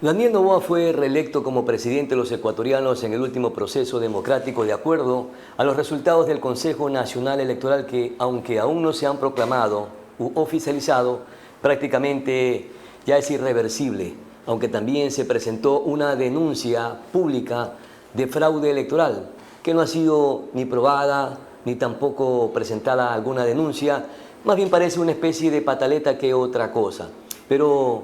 Daniel Noboa fue reelecto como presidente de los ecuatorianos en el último proceso democrático de acuerdo a los resultados del Consejo Nacional Electoral que, aunque aún no se han proclamado u oficializado, prácticamente ya es irreversible, aunque también se presentó una denuncia pública de fraude electoral que no ha sido ni probada ni tampoco presentada alguna denuncia, más bien parece una especie de pataleta que otra cosa. Pero,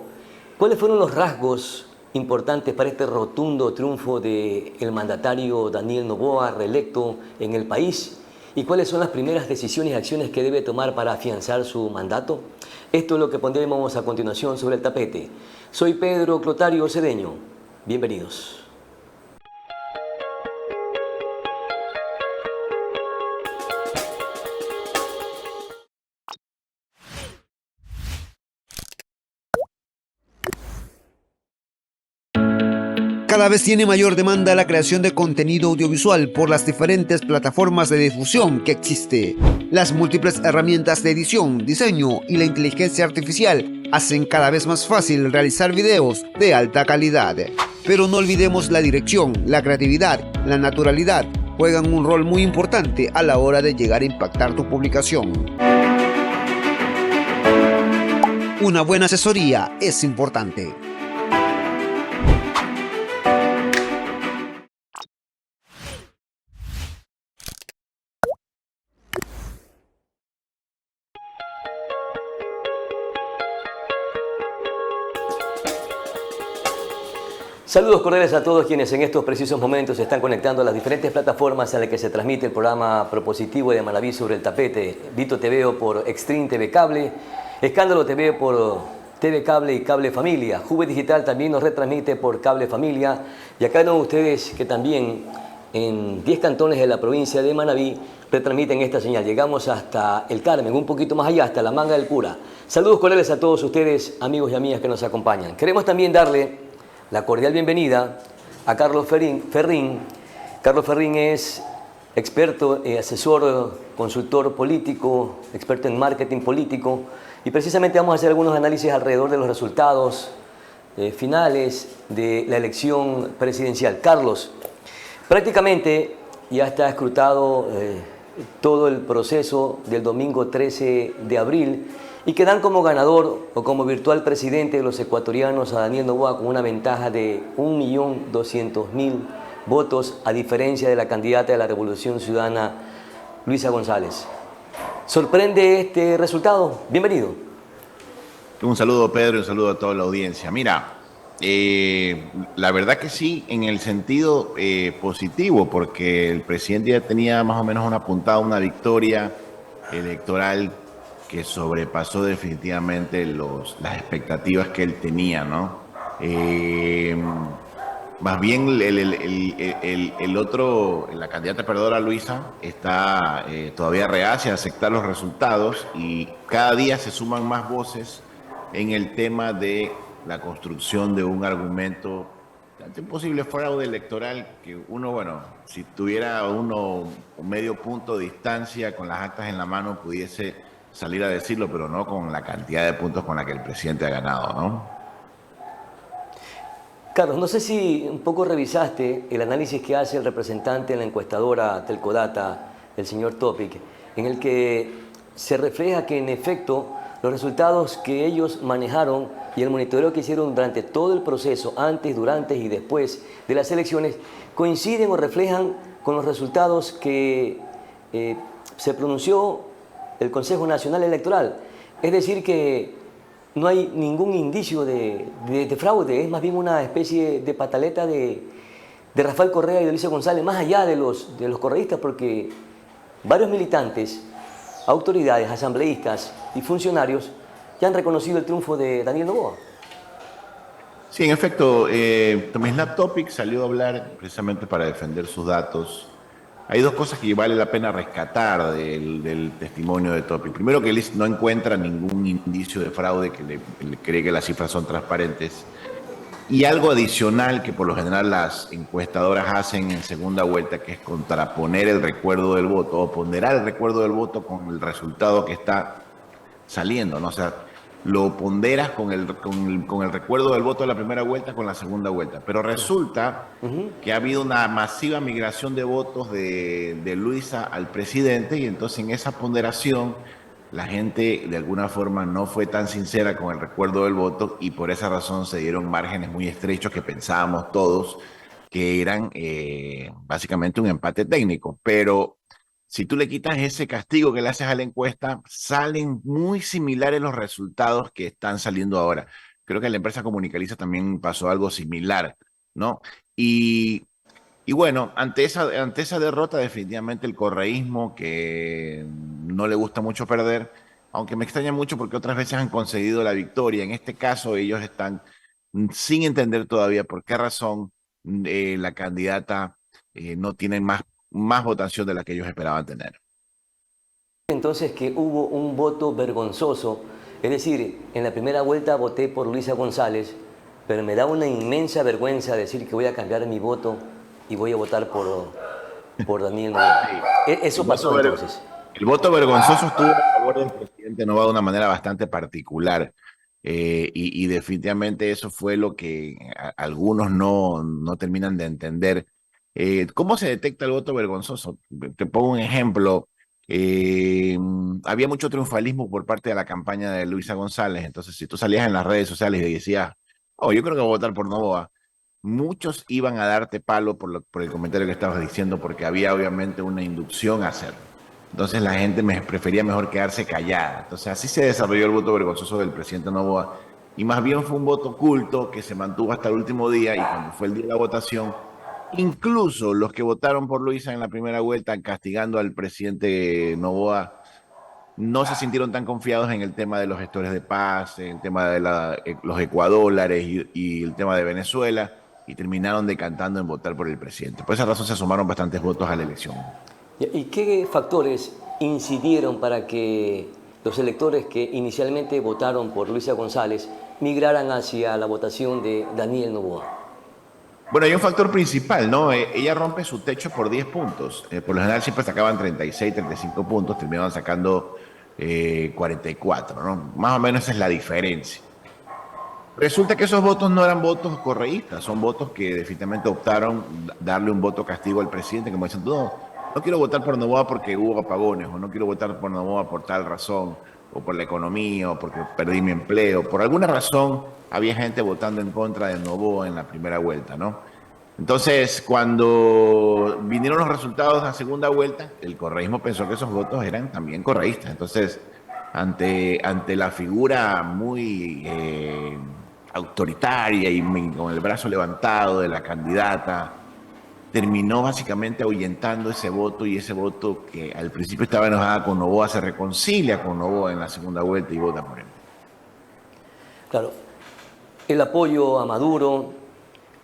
¿cuáles fueron los rasgos importantes para este rotundo triunfo del mandatario Daniel Noboa, reelecto en el país? ¿Y cuáles son las primeras decisiones y acciones que debe tomar para afianzar su mandato? Esto es lo que pondremos a continuación sobre el tapete. Soy Pedro Clotario Cedeño. Bienvenidos. Cada vez tiene mayor demanda la creación de contenido audiovisual por las diferentes plataformas de difusión que existe. Las múltiples herramientas de edición, diseño y la inteligencia artificial hacen cada vez más fácil realizar videos de alta calidad. Pero no olvidemos la dirección, la creatividad, la naturalidad juegan un rol muy importante a la hora de llegar a impactar tu publicación. Una buena asesoría es importante. Saludos cordiales a todos quienes en estos precisos momentos se están conectando a las diferentes plataformas en las que se transmite el programa propositivo de Manaví sobre el tapete. Vito TV por Extreme TV Cable, Escándalo TV por TV Cable y Cable Familia. Juve Digital también nos retransmite por Cable Familia. Y acá no ustedes que también en 10 cantones de la provincia de Manaví retransmiten esta señal. Llegamos hasta El Carmen, un poquito más allá, hasta la Manga del Cura. Saludos cordiales a todos ustedes, amigos y amigas que nos acompañan. Queremos también darle la cordial bienvenida a Carlos Ferrín. Carlos Ferrín es experto, asesor, consultor político, experto en marketing político y precisamente vamos a hacer algunos análisis alrededor de los resultados finales de la elección presidencial. Carlos, prácticamente ya está escrutado todo el proceso del domingo 13 de abril y que dan como ganador o como virtual presidente de los ecuatorianos a Daniel Noboa con una ventaja de 1.200.000 votos, a diferencia de la candidata de la Revolución Ciudadana, Luisa González. ¿Sorprende este resultado? Bienvenido. Un saludo, Pedro, y un saludo a toda la audiencia. Mira, la verdad que sí, en el sentido positivo, porque el presidente ya tenía más o menos apuntada una victoria electoral que sobrepasó definitivamente las expectativas que él tenía, ¿no? Más bien la candidata perdedora, Luisa, está todavía reacia a aceptar los resultados y cada día se suman más voces en el tema de la construcción de un argumento ante un posible fraude electoral que uno, bueno, si tuviera un medio punto de distancia con las actas en la mano pudiese salir a decirlo, pero no con la cantidad de puntos con la que el presidente ha ganado, ¿no? Carlos, no sé si un poco revisaste el análisis que hace el representante en la encuestadora Telcodata, el señor Topic, en el que se refleja que en efecto los resultados que ellos manejaron y el monitoreo que hicieron durante todo el proceso, antes, durante y después de las elecciones, coinciden o reflejan con los resultados que se pronunció el Consejo Nacional Electoral. Es decir que no hay ningún indicio de fraude, es más bien una especie de pataleta de Rafael Correa y de Luisa González, más allá de los correístas, porque varios militantes, autoridades, asambleístas y funcionarios ya han reconocido el triunfo de Daniel Noboa. Sí, en efecto, Tomislav Topic salió a hablar precisamente para defender sus datos. Hay dos cosas que vale la pena rescatar del testimonio de Topic. Primero, que él no encuentra ningún indicio de fraude, que le cree que las cifras son transparentes. Y algo adicional que por lo general las encuestadoras hacen en segunda vuelta, que es contraponer el recuerdo del voto o ponderar el recuerdo del voto con el resultado que está saliendo, ¿no? O sea, lo ponderas con el recuerdo del voto de la primera vuelta con la segunda vuelta. Pero resulta que ha habido una masiva migración de votos de Luisa al presidente, y entonces en esa ponderación la gente de alguna forma no fue tan sincera con el recuerdo del voto, y por esa razón se dieron márgenes muy estrechos que pensábamos todos que eran básicamente un empate técnico. Pero si tú le quitas ese castigo que le haces a la encuesta, salen muy similares los resultados que están saliendo ahora. Creo que a la empresa Comunicaliza también pasó algo similar, ¿no? Y bueno, ante esa derrota, definitivamente el correísmo, que no le gusta mucho perder, aunque me extraña mucho porque otras veces han conseguido la victoria. En este caso, ellos están sin entender todavía por qué razón la candidata no tiene más votación de la que ellos esperaban tener. Entonces que hubo un voto vergonzoso, es decir, en la primera vuelta voté por Luisa González, pero me da una inmensa vergüenza decir que voy a cambiar mi voto y voy a votar por Daniel Noboa. Eso pasó entonces. El voto vergonzoso estuvo a favor del presidente Noboa de una manera bastante particular. Y definitivamente eso fue lo que algunos no terminan de entender. ¿Cómo se detecta el voto vergonzoso? Te pongo un ejemplo. Había mucho triunfalismo por parte de la campaña de Luisa González. Entonces, si tú salías en las redes sociales y decías, oh, yo creo que voy a votar por Noboa, muchos iban a darte palo por el comentario que estabas diciendo, porque había obviamente una inducción a hacerlo. Entonces la gente prefería mejor quedarse callada. Entonces así se desarrolló el voto vergonzoso del presidente Noboa, y más bien fue un voto oculto que se mantuvo hasta el último día, y cuando fue el día de la votación, incluso los que votaron por Luisa en la primera vuelta, castigando al presidente Noboa, no se sintieron tan confiados en el tema de los gestores de paz, en el tema de los ecuadólares y el tema de Venezuela, y terminaron decantando en votar por el presidente. Por esa razón se sumaron bastantes votos a la elección. ¿Y qué factores incidieron para que los electores que inicialmente votaron por Luisa González migraran hacia la votación de Daniel Noboa? Bueno, hay un factor principal, ¿no? Ella rompe su techo por 10 puntos. Por lo general siempre sacaban 36, 35 puntos, terminaban sacando 44, ¿no? Más o menos esa es la diferencia. Resulta que esos votos no eran votos correístas, son votos que definitivamente optaron darle un voto castigo al presidente, como dicen, no quiero votar por Noboa porque hubo apagones, o no quiero votar por Noboa por tal razón, o por la economía, o porque perdí mi empleo. Por alguna razón había gente votando en contra de Noboa en la primera vuelta, ¿no? Entonces, cuando vinieron los resultados de la segunda vuelta, el correísmo pensó que esos votos eran también correístas. Entonces, ante la figura muy autoritaria y con el brazo levantado de la candidata, terminó básicamente ahuyentando ese voto, y ese voto que al principio estaba enojada con Noboa se reconcilia con Noboa en la segunda vuelta y vota por él. Claro, el apoyo a Maduro,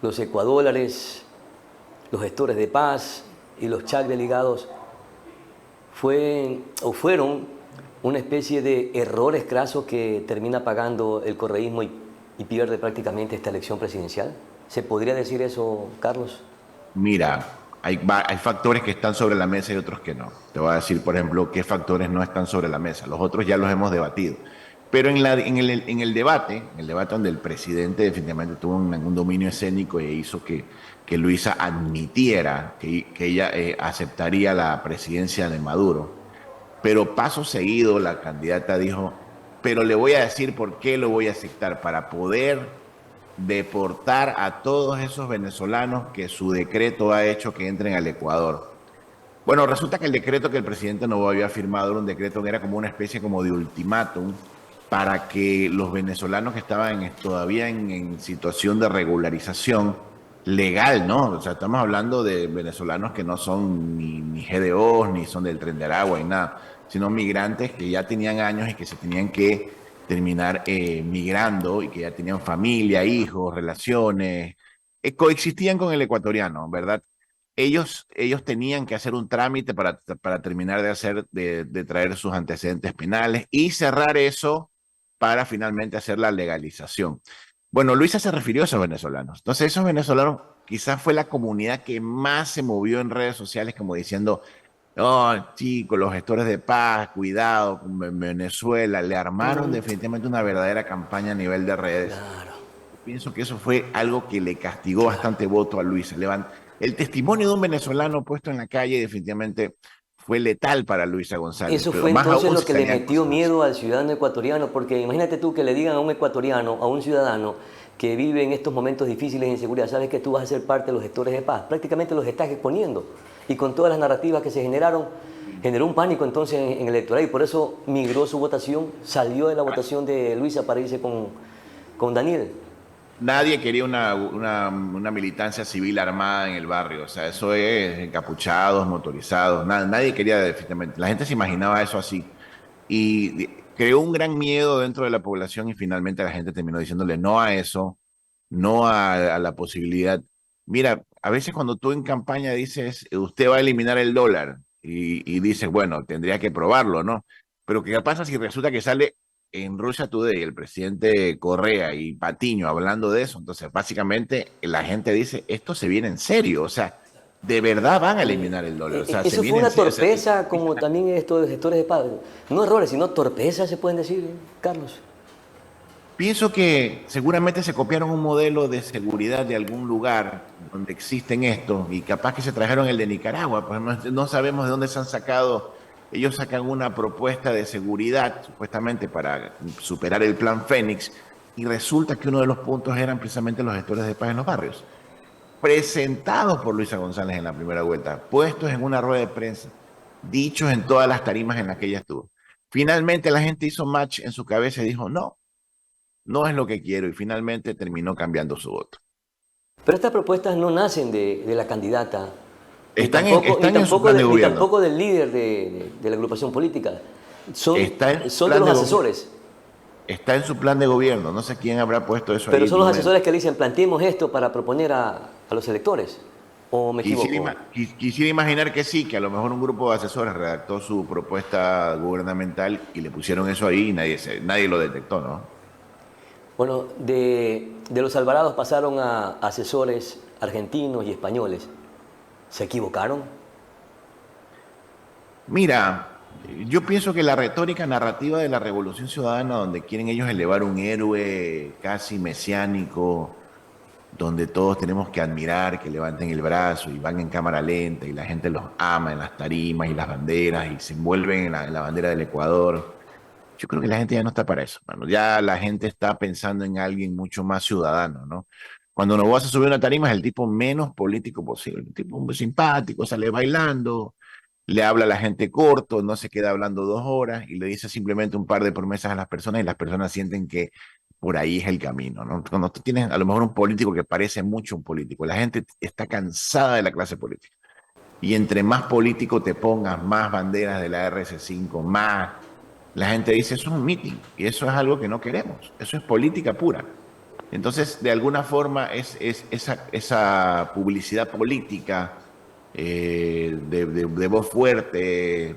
los ecuadólares, los gestores de paz y los chacres ligados fueron una especie de errores crasos que termina pagando el correísmo y pierde prácticamente esta elección presidencial. ¿Se podría decir eso, Carlos? Mira, hay factores que están sobre la mesa y otros que no. Te voy a decir, por ejemplo, qué factores no están sobre la mesa. Los otros ya los hemos debatido. Pero en el debate donde el presidente definitivamente tuvo un dominio escénico e hizo que Luisa admitiera que ella aceptaría la presidencia de Maduro. Pero paso seguido la candidata dijo, pero le voy a decir por qué lo voy a aceptar, para poder deportar a todos esos venezolanos que su decreto ha hecho que entren al Ecuador. Bueno, resulta que el decreto que el presidente Noboa había firmado era un decreto que era como una especie como de ultimátum para que los venezolanos que estaban todavía en situación de regularización legal, ¿no? O sea, estamos hablando de venezolanos que no son ni GDOs, ni son del Tren de Aragua, ni nada, sino migrantes que ya tenían años y que se tenían que terminar migrando, y que ya tenían familia, hijos, relaciones, coexistían con el ecuatoriano, ¿verdad? Ellos tenían que hacer un trámite para terminar de traer sus antecedentes penales y cerrar eso para finalmente hacer la legalización. Bueno, Luisa se refirió a esos venezolanos. Entonces, esos venezolanos quizás fue la comunidad que más se movió en redes sociales, como diciendo, Oh, chicos, los gestores de paz, cuidado, con Venezuela, le armaron definitivamente una verdadera campaña a nivel de redes. Claro, Pienso que eso fue algo que le castigó claro. bastante voto a Luisa. El testimonio de un venezolano puesto en la calle definitivamente fue letal para Luisa González, Eso pero fue más entonces aún lo si que le salían metió cosas así. miedo al ciudadano ecuatoriano, porque imagínate tú que le digan a un ecuatoriano, a un ciudadano que vive en estos momentos difíciles de inseguridad, sabes que tú vas a ser parte de los gestores de paz, prácticamente los estás exponiendo. Y con todas las narrativas que se generaron, generó un pánico entonces en el electorado y por eso migró su votación, salió de la votación de Luisa para irse con Daniel. Nadie quería una militancia civil armada en el barrio, o sea, eso es encapuchados, motorizados, nadie quería definitivamente, la gente se imaginaba eso así y creó un gran miedo dentro de la población y finalmente la gente terminó diciéndole no a eso, no a la posibilidad. Mira, a veces cuando tú en campaña dices, usted va a eliminar el dólar y dices, bueno, tendría que probarlo, ¿no? Pero ¿qué pasa si resulta que sale en Russia Today el presidente Correa y Patiño hablando de eso? Entonces, básicamente la gente dice, esto se viene en serio, o sea, de verdad van a eliminar el dólar, o sea, se Eso fue viene en una serio. O sea, torpeza, como también esto de gestores de paz. No errores, sino torpeza se pueden decir, Carlos. pienso que seguramente se copiaron un modelo de seguridad de algún lugar donde existen estos y capaz que se trajeron el de Nicaragua, pues no sabemos de dónde se han sacado. Ellos sacan una propuesta de seguridad supuestamente para superar el plan Fénix y resulta que uno de los puntos eran precisamente los gestores de paz en los barrios, presentados por Luisa González en la primera vuelta, puestos en una rueda de prensa, dichos en todas las tarimas en las que ella estuvo. Finalmente la gente hizo match en su cabeza y dijo, no, no es lo que quiero y finalmente terminó cambiando su voto. Pero estas propuestas no nacen de la candidata, Están en su plan de ni gobierno, tampoco del líder de la agrupación política. Son, está en su son de plan los de gobierno, asesores. está en su plan de gobierno, no sé quién habrá puesto eso Pero ahí, son no los me... asesores que le dicen, planteemos esto para proponer a los electores. ¿O me equivoco? Quisiera imaginar que sí, que a lo mejor un grupo de asesores redactó su propuesta gubernamental y le pusieron eso ahí y nadie lo detectó, ¿no? Bueno, de los Alvarados pasaron a asesores argentinos y españoles. ¿Se equivocaron? Mira, yo pienso que la retórica narrativa de la Revolución Ciudadana, donde quieren ellos elevar un héroe casi mesiánico, donde todos tenemos que admirar, que levanten el brazo y van en cámara lenta y la gente los ama en las tarimas y las banderas y se envuelven en la bandera del Ecuador. Yo creo que la gente ya no está para eso, mano. Ya la gente está pensando en alguien mucho más ciudadano, ¿no? Cuando Noboa se sube a una tarima es el tipo menos político posible, un tipo muy simpático, sale bailando, le habla a la gente corto, no se queda hablando 2 horas y le dice simplemente un par de promesas a las personas y las personas sienten que por ahí es el camino, ¿no? Cuando tú tienes a lo mejor un político que parece mucho un político, la gente está cansada de la clase política. Y entre más político te pongas, más banderas de la RC5, más la gente dice, eso es un meeting y eso es algo que no queremos, eso es política pura. Entonces, de alguna forma, es esa publicidad política de voz fuerte,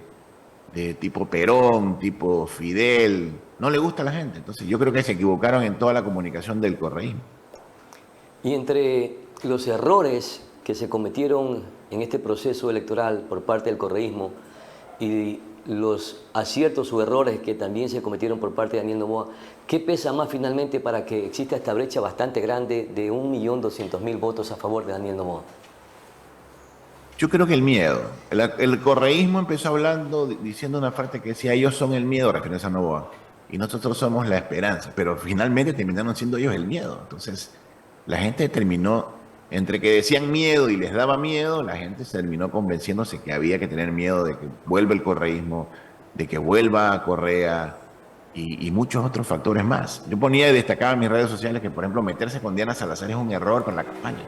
de tipo Perón, tipo Fidel, no le gusta a la gente. Entonces, yo creo que se equivocaron en toda la comunicación del correísmo. Y entre los errores que se cometieron en este proceso electoral por parte del correísmo y los aciertos o errores que también se cometieron por parte de Daniel Noboa, ¿qué pesa más finalmente para que exista esta brecha bastante grande de 1.200.000 votos a favor de Daniel Noboa? Yo creo que el miedo. El correísmo empezó hablando, diciendo una frase que decía, ellos son el miedo, refiriéndose a Novoa, y nosotros somos la esperanza, pero finalmente terminaron siendo ellos el miedo. Entonces, la gente terminó, entre que decían miedo y les daba miedo, la gente se terminó convenciéndose que había que tener miedo de que vuelva el correísmo, de que vuelva a Correa y muchos otros factores más. Yo ponía y destacaba en mis redes sociales que, por ejemplo, meterse con Diana Salazar es un error para la campaña.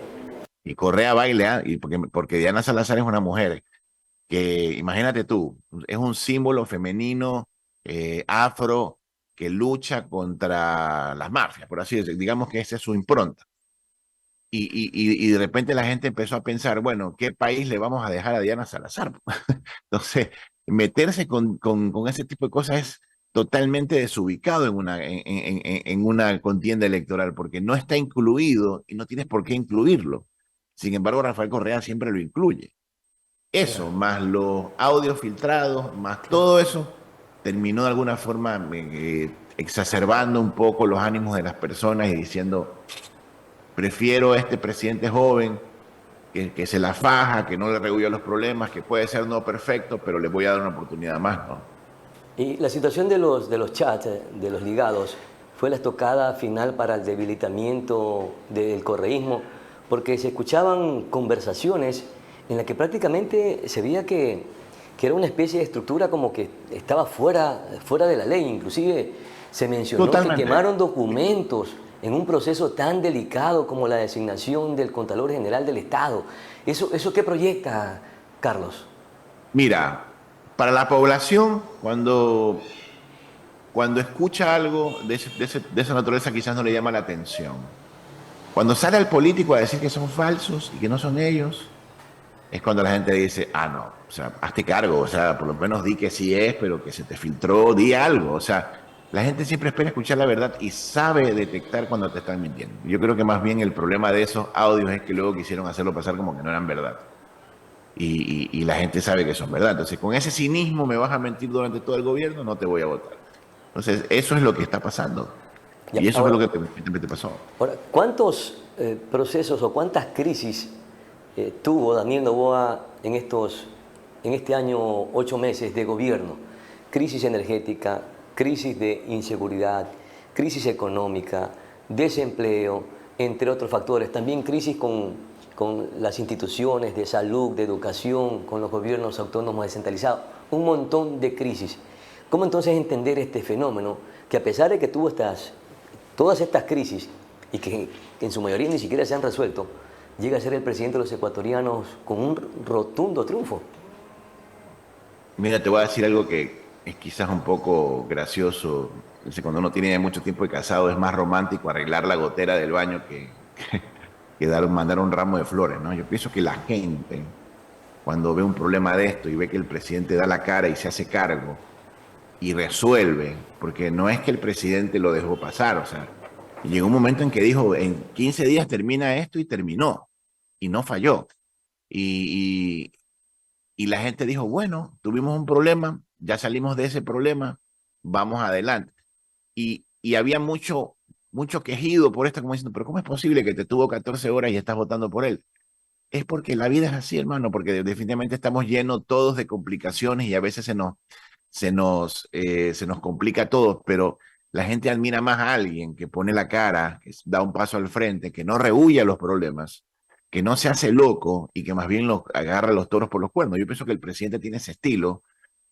Y Correa baila, y porque Diana Salazar es una mujer que, imagínate tú, es un símbolo femenino afro que lucha contra las mafias, por así decirlo. Digamos que esa es su impronta. Y de repente la gente empezó a pensar, bueno, ¿qué país le vamos a dejar a Diana Salazar? Entonces, meterse con ese tipo de cosas es totalmente desubicado en una contienda electoral, porque no está incluido y no tienes por qué incluirlo. Sin embargo, Rafael Correa siempre lo incluye. Eso, más los audios filtrados, más todo eso, terminó de alguna forma exacerbando un poco los ánimos de las personas y diciendo, prefiero a este presidente joven que se la faja, que no le rehuye los problemas, que puede ser no perfecto, pero le voy a dar una oportunidad más, ¿no? Y la situación de los chats, de los ligados, fue la estocada final para el debilitamiento del correísmo, porque se escuchaban conversaciones en las que prácticamente se veía que era una especie de estructura como que estaba fuera de la ley. Inclusive se mencionó Totalmente. que quemaron documentos en un proceso tan delicado como la designación del Contralor General del Estado. ¿Eso qué proyecta, Carlos? Mira, para la población, cuando escucha algo de esa naturaleza quizás no le llama la atención. Cuando sale el político a decir que son falsos y que no son ellos, es cuando la gente dice, ah, no, o sea, hazte cargo, o sea, por lo menos di que sí es, pero que se te filtró, di algo, o sea, la gente siempre espera escuchar la verdad y sabe detectar cuando te están mintiendo. Yo creo que más bien el problema de esos audios es que luego quisieron hacerlo pasar como que no eran verdad. Y la gente sabe que son verdad. Entonces, con ese cinismo me vas a mentir durante todo el gobierno, no te voy a votar. Entonces, eso es lo que está pasando. Ya, Y eso fue ahora, lo que te pasó. ahora, ¿cuántos procesos o cuántas crisis tuvo Daniel Noboa en este año 8 meses de gobierno? Crisis energética, crisis de inseguridad, crisis económica, desempleo, entre otros factores. También crisis con las instituciones de salud, de educación, con los gobiernos autónomos descentralizados. Un montón de crisis. ¿Cómo entonces entender este fenómeno que, a pesar de que tuvo todas estas crisis y que en su mayoría ni siquiera se han resuelto, llega a ser el presidente de los ecuatorianos con un rotundo triunfo? Mira, te voy a decir algo que es quizás un poco gracioso. Dice, cuando uno tiene mucho tiempo de casado es más romántico arreglar la gotera del baño que mandar un ramo de flores, ¿no? Yo pienso que la gente, cuando ve un problema de esto y ve que el presidente da la cara y se hace cargo y resuelve, porque no es que el presidente lo dejó pasar, o sea, llegó un momento en que dijo, en 15 días termina esto y terminó, y no falló. Y, y la gente dijo, bueno, tuvimos un problema, ya salimos de ese problema, vamos adelante. Y había mucho quejido por esto, como diciendo, pero ¿cómo es posible que te tuvo 14 horas y estás votando por él? Es porque la vida es así, hermano, porque definitivamente estamos llenos todos de complicaciones y a veces se nos complica a todos, pero la gente admira más a alguien que pone la cara, que da un paso al frente, que no rehúye a los problemas, que no se hace loco y que más bien agarra los toros por los cuernos. Yo pienso que el presidente tiene ese estilo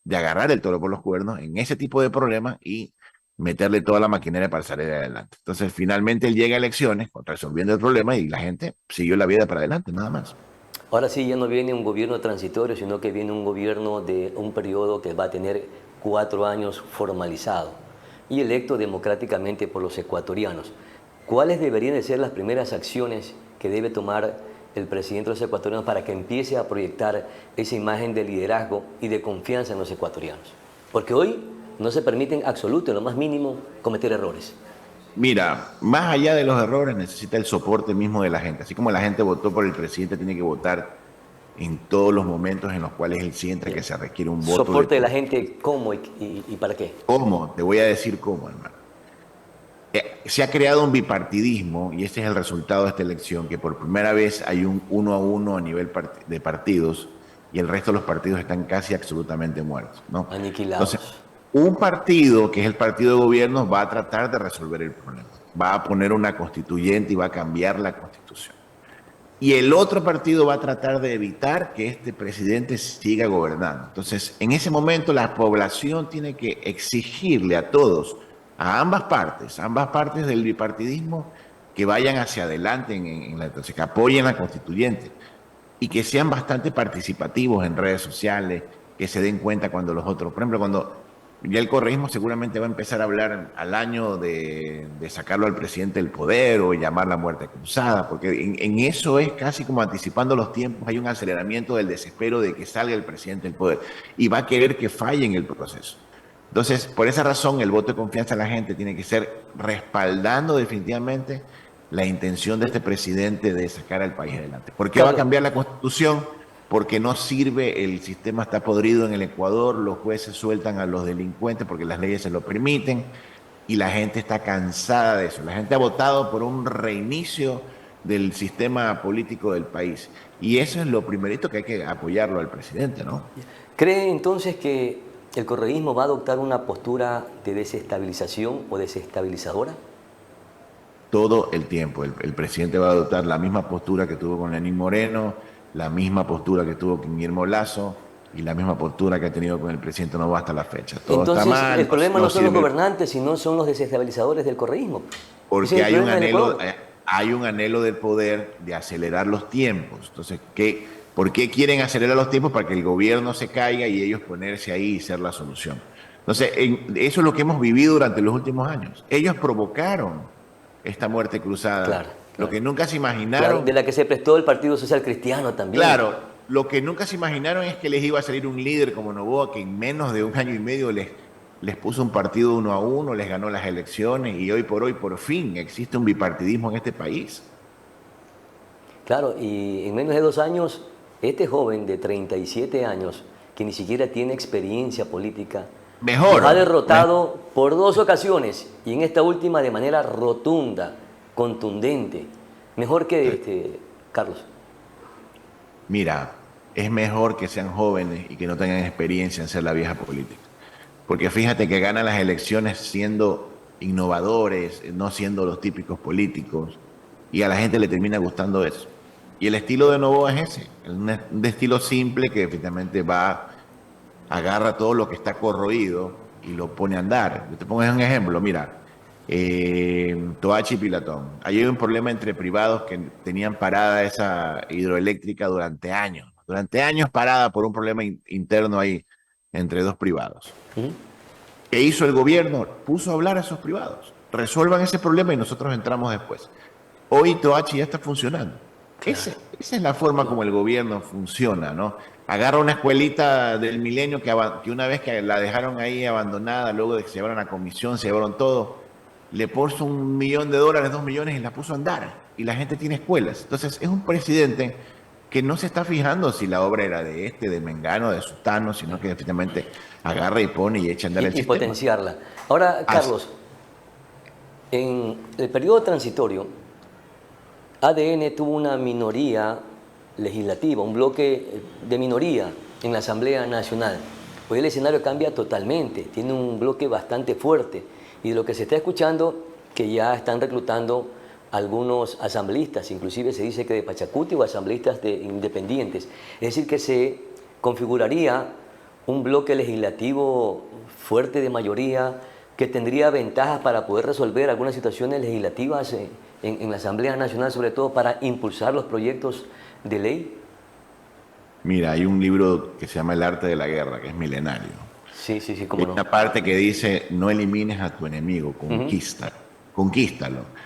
de agarrar el toro por los cuernos en ese tipo de problemas y meterle toda la maquinaria para salir adelante. Entonces, finalmente él llega a elecciones resolviendo el problema y la gente siguió la vida para adelante, nada más. Ahora sí, ya no viene un gobierno transitorio, sino que viene un gobierno de un periodo que va a tener 4 años formalizado y electo democráticamente por los ecuatorianos. ¿Cuáles deberían de ser las primeras acciones que debe tomar el presidente de los ecuatorianos para que empiece a proyectar esa imagen de liderazgo y de confianza en los ecuatorianos? Porque hoy no se permite en absoluto, en lo más mínimo, cometer errores. Mira, más allá de los errores, necesita el soporte mismo de la gente. Así como la gente votó por el presidente, tiene que votar en todos los momentos en los cuales él siente que se requiere un voto. Soporte de la gente, ¿cómo y para qué? ¿Cómo? Te voy a decir cómo, hermano. Se ha creado un bipartidismo y este es el resultado de esta elección, que por primera vez hay un 1-1 a nivel de partidos y el resto de los partidos están casi absolutamente muertos, ¿no? Aniquilados. Entonces, un partido, que es el partido de gobierno, va a tratar de resolver el problema. Va a poner una constituyente y va a cambiar la constitución. Y el otro partido va a tratar de evitar que este presidente siga gobernando. Entonces, en ese momento la población tiene que exigirle a todos, a ambas partes del bipartidismo, que vayan hacia adelante entonces, que apoyen la constituyente y que sean bastante participativos en redes sociales, que se den cuenta cuando los otros, por ejemplo, cuando ya el correísmo seguramente va a empezar a hablar al año de sacarlo al presidente del poder o llamar la muerte cruzada, porque en eso es casi como anticipando los tiempos, hay un aceleramiento del desespero de que salga el presidente del poder y va a querer que falle en el proceso. Entonces, por esa razón, el voto de confianza de la gente tiene que ser respaldando definitivamente la intención de este presidente de sacar al país adelante. ¿Por qué va a cambiar la Constitución? porque no sirve, el sistema está podrido en el Ecuador, los jueces sueltan a los delincuentes porque las leyes se lo permiten y la gente está cansada de eso. La gente ha votado por un reinicio del sistema político del país y eso es lo primerito que hay que apoyarlo al presidente, ¿no? ¿Cree entonces que el correísmo va a adoptar una postura de desestabilización o desestabilizadora? Todo el tiempo. El presidente va a adoptar la misma postura que tuvo con Lenín Moreno, la misma postura que tuvo con Guillermo Lasso y la misma postura que ha tenido con el presidente Noboa hasta la fecha. Todo Entonces, está mal. el problema no son los sirve, gobernantes, sino son los desestabilizadores del correísmo. Ese porque es el problema del Ecuador. hay un anhelo del poder de acelerar los tiempos. Entonces, ¿por qué quieren acelerar los tiempos? Para que el gobierno se caiga y ellos ponerse ahí y ser la solución. Entonces, eso es lo que hemos vivido durante los últimos años. Ellos provocaron esta muerte cruzada. Claro, Lo claro. que nunca se imaginaron. Claro, de la que se prestó el Partido Social Cristiano también. Claro, lo que nunca se imaginaron es que les iba a salir un líder como Noboa que en menos de un año y medio les puso un partido 1-1, les ganó las elecciones y hoy, por fin, existe un bipartidismo en este país. Claro, y en menos de 2 años, este joven de 37 años, que ni siquiera tiene experiencia política, Mejor. los ha derrotado por 2 ocasiones y en esta última de manera rotunda, contundente. Mejor que Carlos. Mira, es mejor que sean jóvenes y que no tengan experiencia en ser la vieja política. Porque fíjate que ganan las elecciones siendo innovadores, no siendo los típicos políticos, y a la gente le termina gustando eso. Y el estilo de Noboa es ese, un estilo simple que efectivamente agarra todo lo que está corroído y lo pone a andar. Yo te pongo un ejemplo, mira, Toachi y Pilatón. Ahí hay un problema entre privados que tenían parada esa hidroeléctrica durante años. Durante años parada por un problema interno ahí entre 2 privados. ¿Mm? ¿Qué hizo el gobierno? Puso a hablar a esos privados. Resuelvan ese problema y nosotros entramos después. Hoy Toachi ya está funcionando. Claro. Esa es la forma como el gobierno funciona, ¿no? Agarra una escuelita del milenio que una vez que la dejaron ahí abandonada, luego de que se llevaron a comisión, se llevaron todo, le puso $1 millón, $2 millones y la puso a andar. Y la gente tiene escuelas. Entonces es un presidente que no se está fijando si la obra era de Mengano, de Sutano, sino que efectivamente agarra y pone y echa a andar el Y sistema. potenciarla. Ahora, Carlos, en el periodo transitorio, ADN tuvo una minoría legislativa, un bloque de minoría en la Asamblea Nacional. Hoy el escenario cambia totalmente, tiene un bloque bastante fuerte y de lo que se está escuchando que ya están reclutando algunos asambleístas, inclusive se dice que de Pachacuti o asambleístas independientes. Es decir, que se configuraría un bloque legislativo fuerte de mayoría que tendría ventajas para poder resolver algunas situaciones legislativas en la Asamblea Nacional, sobre todo para impulsar los proyectos de ley. Mira, hay un libro que se llama El arte de la guerra, que es milenario. Sí, Hay cómo no. una parte que dice, no elimines a tu enemigo, conquístalo.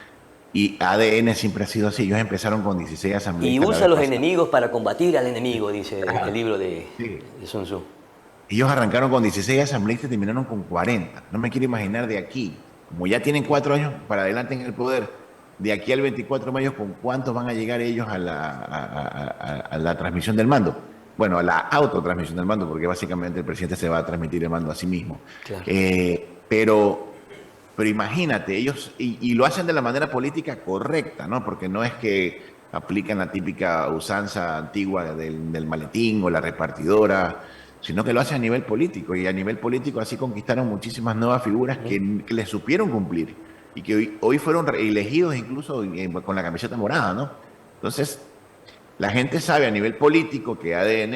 Y ADN siempre ha sido así. Ellos empezaron con 16 Y asambleístas. usa los enemigos para combatir al enemigo, dice el libro de Sun Tzu. Ellos arrancaron con 16 asambleístas y terminaron con 40. No me quiero imaginar de aquí, como ya tienen 4 años para adelante en el poder, de aquí al 24 de mayo, ¿con cuántos van a llegar ellos a la transmisión del mando? Bueno, a la autotransmisión del mando, porque básicamente el presidente se va a transmitir el mando a sí mismo. Claro. Pero imagínate, ellos, y lo hacen de la manera política correcta, ¿no? Porque no es que aplican la típica usanza antigua del maletín o la repartidora, sino que lo hacen a nivel político, y a nivel político así conquistaron muchísimas nuevas figuras que les supieron cumplir, y que hoy fueron elegidos incluso con la camiseta morada, ¿no? Entonces, la gente sabe a nivel político que ADN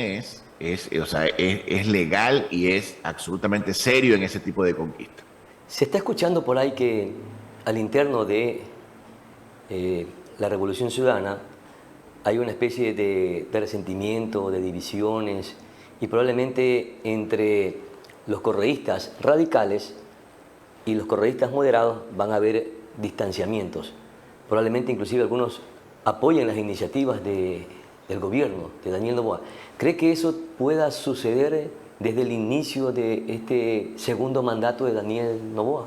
es legal y es absolutamente serio en ese tipo de conquista. Se está escuchando por ahí que al interno de la Revolución Ciudadana hay una especie de resentimiento, de divisiones, y probablemente entre los correístas radicales y los correístas moderados van a haber distanciamientos. Probablemente inclusive algunos apoyen las iniciativas del gobierno, de Daniel Noboa. ¿Cree que eso pueda suceder desde el inicio de este segundo mandato de Daniel Noboa?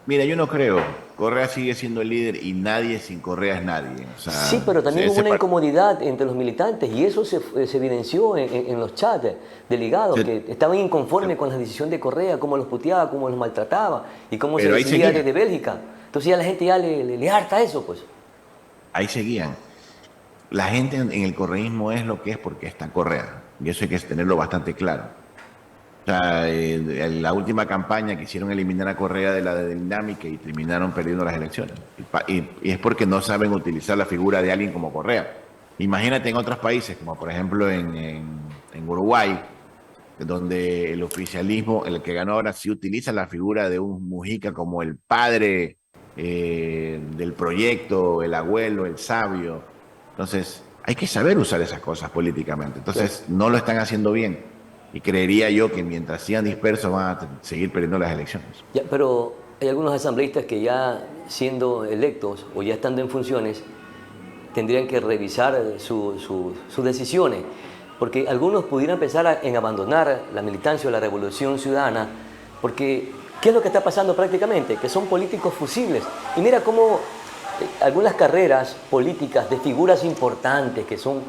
Mira, yo no creo. Correa sigue siendo el líder y nadie sin Correa es nadie. O sea, Sí, pero también hubo ese una par- incomodidad entre los militantes y eso se evidenció en los chats de ligados, se- que estaban inconformes con la decisión de Correa, cómo los puteaba, cómo los maltrataba y cómo se pero ahí decidía seguían, desde Bélgica. Entonces ya la gente ya le harta eso, pues. ahí seguían. La gente en el correísmo es lo que es porque está Correa. Y eso hay que tenerlo bastante claro. O sea, en la última campaña quisieron eliminar a Correa de la de dinámica y terminaron perdiendo las elecciones. Y es porque no saben utilizar la figura de alguien como Correa. Imagínate en otros países, como por ejemplo en Uruguay, donde el oficialismo, el que ganó ahora, sí utiliza la figura de un Mujica como el padre del proyecto, el abuelo, el sabio. Entonces, hay que saber usar esas cosas políticamente. Entonces, no lo están haciendo bien. Y creería yo que mientras sigan dispersos van a seguir perdiendo las elecciones. Ya, pero hay algunos asambleístas que ya siendo electos o ya estando en funciones tendrían que revisar sus decisiones, porque algunos pudieran pensar en abandonar la militancia o la revolución ciudadana, porque ¿qué es lo que está pasando prácticamente? Que son políticos fusibles. Y mira cómo algunas carreras políticas de figuras importantes que son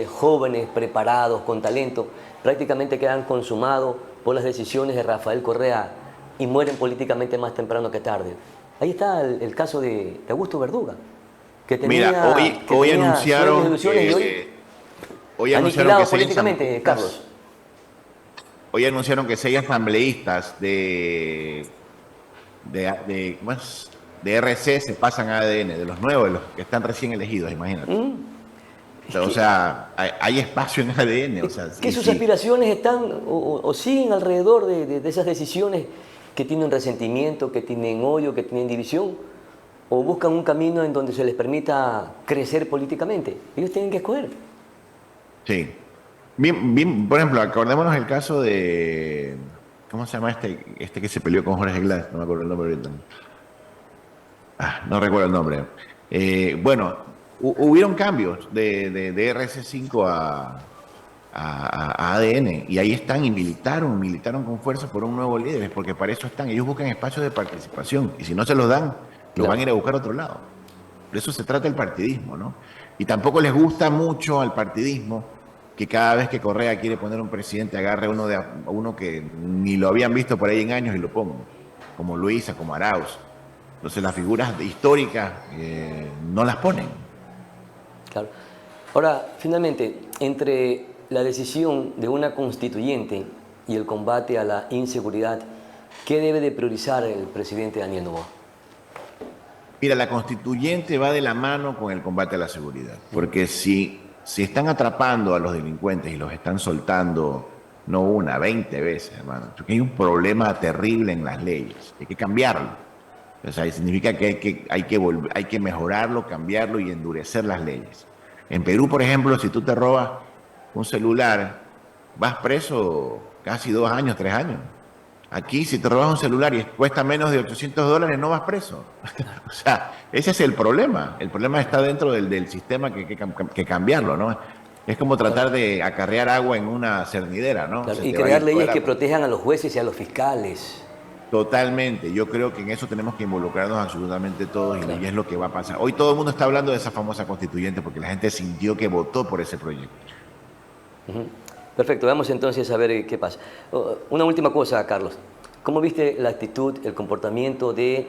jóvenes, preparados, con talento, prácticamente quedan consumados por las decisiones de Rafael Correa y mueren políticamente más temprano que tarde. Ahí está el caso de Augusto Verduga, que Mira, hoy tenía sueños, anunciaron ilusiones y hoy anunciaron aniquilado que seis políticamente, asambleístas, Carlos. hoy anunciaron que 6 asambleístas ¿cómo es? De RC se pasan a ADN, de los nuevos, de los que están recién elegidos, imagínate. Es O que, sea, hay espacio en ADN, o sea, que sí, sus sí, aspiraciones están o siguen alrededor de esas decisiones que tienen resentimiento, que tienen odio, que tienen división, o buscan un camino en donde se les permita crecer políticamente. Ellos tienen que escoger. sí. Bien, bien, por ejemplo, acordémonos el caso de, ¿cómo se llama este que se peleó con Jorge Glass? No me acuerdo el nombre ahorita. No recuerdo el nombre. Bueno, hubieron cambios de RC5 a ADN y ahí están y militaron con fuerza por un nuevo líder, porque para eso están. Ellos buscan espacios de participación y si no se los dan, los van Claro. a ir a buscar a otro lado. De eso se trata el partidismo, ¿no? Y tampoco les gusta mucho al partidismo que cada vez que Correa quiere poner un presidente agarre uno que ni lo habían visto por ahí en años y lo pongan, como Luisa, como Arauz. Entonces las figuras históricas no las ponen. Claro. Ahora, finalmente, entre la decisión de una constituyente y el combate a la inseguridad, ¿qué debe de priorizar el presidente Daniel Noboa? Mira, la constituyente va de la mano con el combate a la seguridad, porque si están atrapando a los delincuentes y los están soltando no una, 20 veces, hermano, porque hay un problema terrible en las leyes, hay que cambiarlo. O sea, significa que hay que mejorarlo, cambiarlo y endurecer las leyes. En Perú, por ejemplo, si tú te robas un celular, vas preso casi 2 años, 3 años. Aquí, si te robas un celular y cuesta menos de $800, no vas preso. O sea, ese es el problema. El problema está dentro del sistema que hay que cambiarlo, ¿no? Es como tratar de acarrear agua en una cernidera, ¿no? Claro, Se y te va a crear ir toda leyes el que agua. protejan a los jueces y a los fiscales. Totalmente. Yo creo que en eso tenemos que involucrarnos absolutamente todos Claro. y es lo que va a pasar. Hoy todo el mundo está hablando de esa famosa constituyente porque la gente sintió que votó por ese proyecto. Perfecto, vamos entonces a ver qué pasa. Una última cosa, Carlos. ¿Cómo viste la actitud, el comportamiento de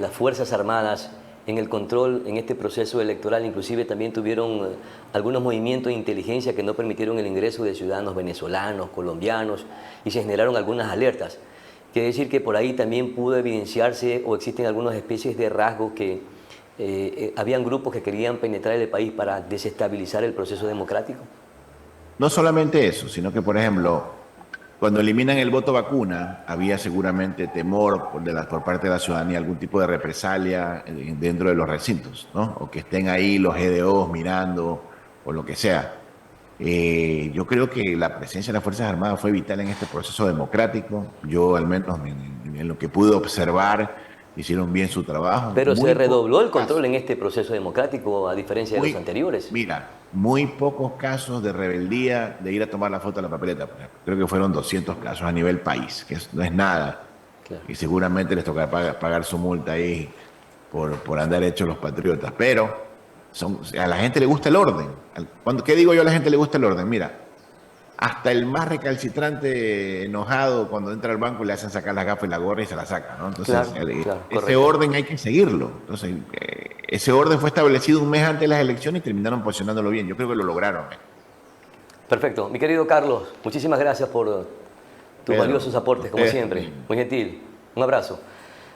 las Fuerzas Armadas en el control en este proceso electoral? Inclusive también tuvieron algunos movimientos de inteligencia que no permitieron el ingreso de ciudadanos venezolanos, colombianos, y se generaron algunas alertas. Quiere decir que por ahí también pudo evidenciarse o existen algunas especies de rasgos que habían grupos que querían penetrar el país para desestabilizar el proceso democrático. No solamente eso, sino que, por ejemplo, cuando eliminan el voto vacuna, había seguramente temor por parte de la ciudadanía, algún tipo de represalia dentro de los recintos, ¿no? O que estén ahí los GDOs mirando o lo que sea. Yo creo que la presencia de las Fuerzas Armadas fue vital en este proceso democrático. Yo, al menos en lo que pude observar, hicieron bien su trabajo. Pero Muy se redobló el pocos control casos. en este proceso democrático a diferencia de los anteriores. Mira, muy pocos casos de rebeldía de ir a tomar la foto a la papeleta, por ejemplo. Creo que fueron 200 casos a nivel país, no es nada. Claro. Y seguramente les tocará pagar su multa ahí por andar hechos los patriotas. Pero a la gente le gusta el orden. ¿Qué digo yo a la gente le gusta el orden? Mira, hasta el más recalcitrante enojado cuando entra al banco le hacen sacar las gafas y la gorra y se la saca, ¿no? Entonces, Claro, claro, ese correcto. orden hay que seguirlo. Entonces, ese orden fue establecido un mes antes de las elecciones y terminaron posicionándolo bien. Yo creo que lo lograron. Perfecto. Mi querido Carlos, muchísimas gracias por tus Pedro, valiosos aportes, como ustedes siempre. también. Muy gentil. Un abrazo.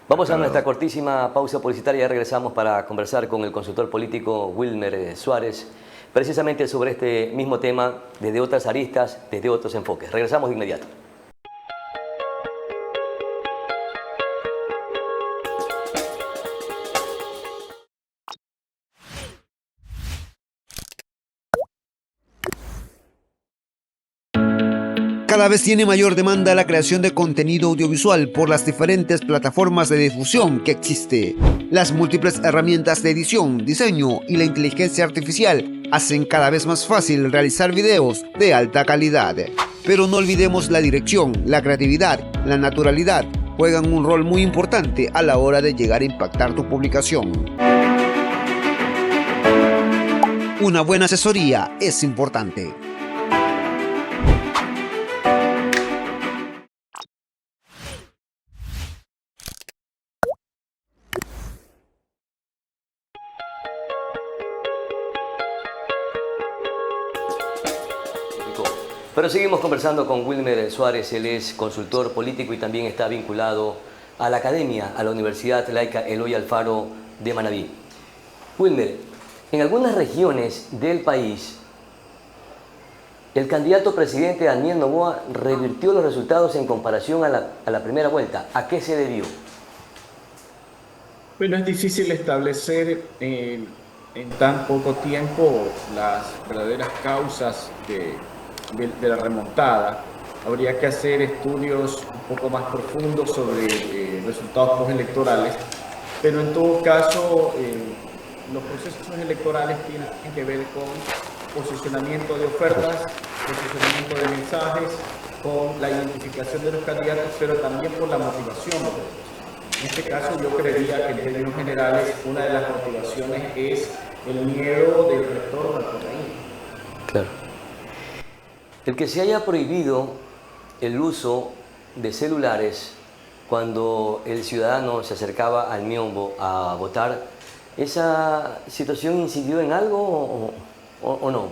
Vamos Hasta a nuestra luego. cortísima pausa publicitaria y ya regresamos para conversar con el consultor político Wilmer Suárez, precisamente sobre este mismo tema, desde otras aristas, desde otros enfoques. Regresamos de inmediato. Cada vez tiene mayor demanda la creación de contenido audiovisual por las diferentes plataformas de difusión que existe. Las múltiples herramientas de edición, diseño y la inteligencia artificial hacen cada vez más fácil realizar videos de alta calidad. Pero no olvidemos la dirección, la creatividad, la naturalidad juegan un rol muy importante a la hora de llegar a impactar tu publicación. Una buena asesoría es importante. Pero seguimos conversando con Wilmer Suárez, él es consultor político y también está vinculado a la academia, a la Universidad Laica Eloy Alfaro de Manabí. Wilmer, en algunas regiones del país, el candidato presidente Daniel Noboa revirtió los resultados en comparación a la primera vuelta. ¿A qué se debió? Bueno, es difícil establecer en tan poco tiempo las verdaderas causas de la remontada. Habría que hacer estudios un poco más profundos sobre resultados postelectorales, pero en todo caso los procesos electorales tienen que ver con posicionamiento de ofertas, posicionamiento de mensajes, con la identificación de los candidatos, pero también por la motivación de los. En este caso yo creería que en términos generales una de las motivaciones es el miedo del retorno al cocaína. Claro. El que se haya prohibido el uso de celulares cuando el ciudadano se acercaba al Miombo a votar, ¿esa situación incidió en algo o no?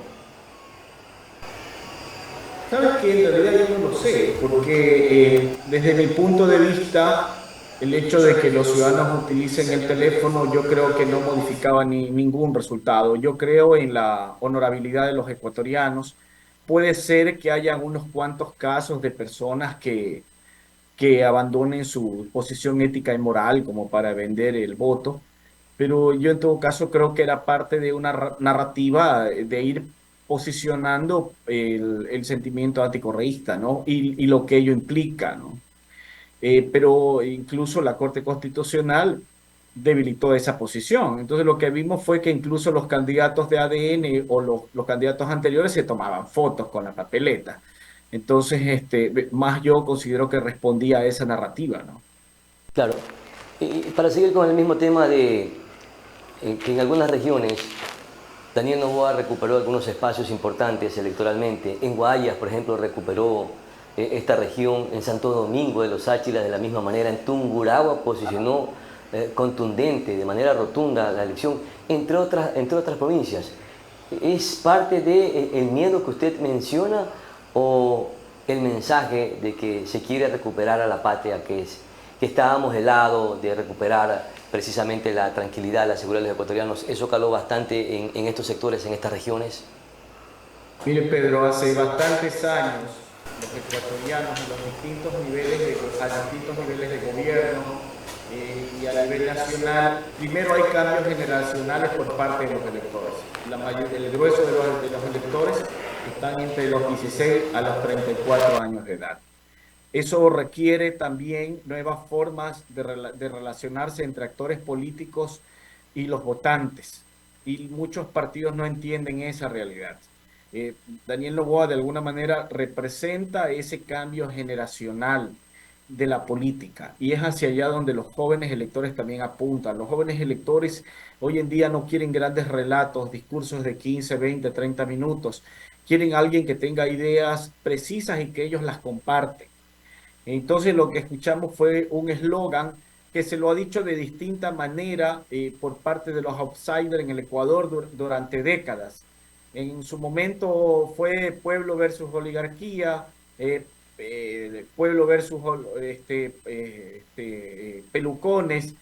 ¿Sabes qué? En realidad yo no lo sé, porque desde mi punto de vista, el hecho de que los ciudadanos utilicen el teléfono, yo creo que no modificaba ningún resultado. Yo creo en la honorabilidad de los ecuatorianos. Puede ser que haya unos cuantos casos de personas que abandonen su posición ética y moral como para vender el voto, pero yo en todo caso creo que era parte de una narrativa de ir posicionando el sentimiento anticorreísta, ¿no? Y lo que ello implica, ¿no? Pero incluso la Corte Constitucional debilitó esa posición. Entonces lo que vimos fue que incluso los candidatos de ADN o los candidatos anteriores se tomaban fotos con la papeleta. Entonces, más yo considero que respondía a esa narrativa, ¿no? Claro. Y para seguir con el mismo tema de que en algunas regiones Daniel Noboa recuperó algunos espacios importantes electoralmente. En Guayas, por ejemplo, recuperó esta región. En Santo Domingo de los Áchilas de la misma manera. En Tungurahua posicionó contundente, de manera rotunda la elección, entre otras provincias. ¿Es parte del miedo que usted menciona o el mensaje de que se quiere recuperar a la patria, que estábamos del lado de recuperar precisamente la tranquilidad, la seguridad de los ecuatorianos? ¿Eso caló bastante en estos sectores, en estas regiones? Mire, Pedro, hace bastantes años los ecuatorianos en los distintos niveles de gobierno y a nivel nacional, primero hay cambios generacionales por parte de los electores. El grueso de los electores están entre los 16 a los 34 años de edad. Eso requiere también nuevas formas de relacionarse entre actores políticos y los votantes. Y muchos partidos no entienden esa realidad. Daniel Noboa de alguna manera representa ese cambio generacional de la política, y es hacia allá donde los jóvenes electores también apuntan. Los jóvenes electores hoy en día no quieren grandes relatos, discursos de 15, 20, 30 minutos. Quieren alguien que tenga ideas precisas y que ellos las comparten. Entonces lo que escuchamos fue un eslogan que se lo ha dicho de distinta manera por parte de los outsiders en el Ecuador durante décadas. En su momento fue pueblo versus oligarquía, pueblo versus pelucones,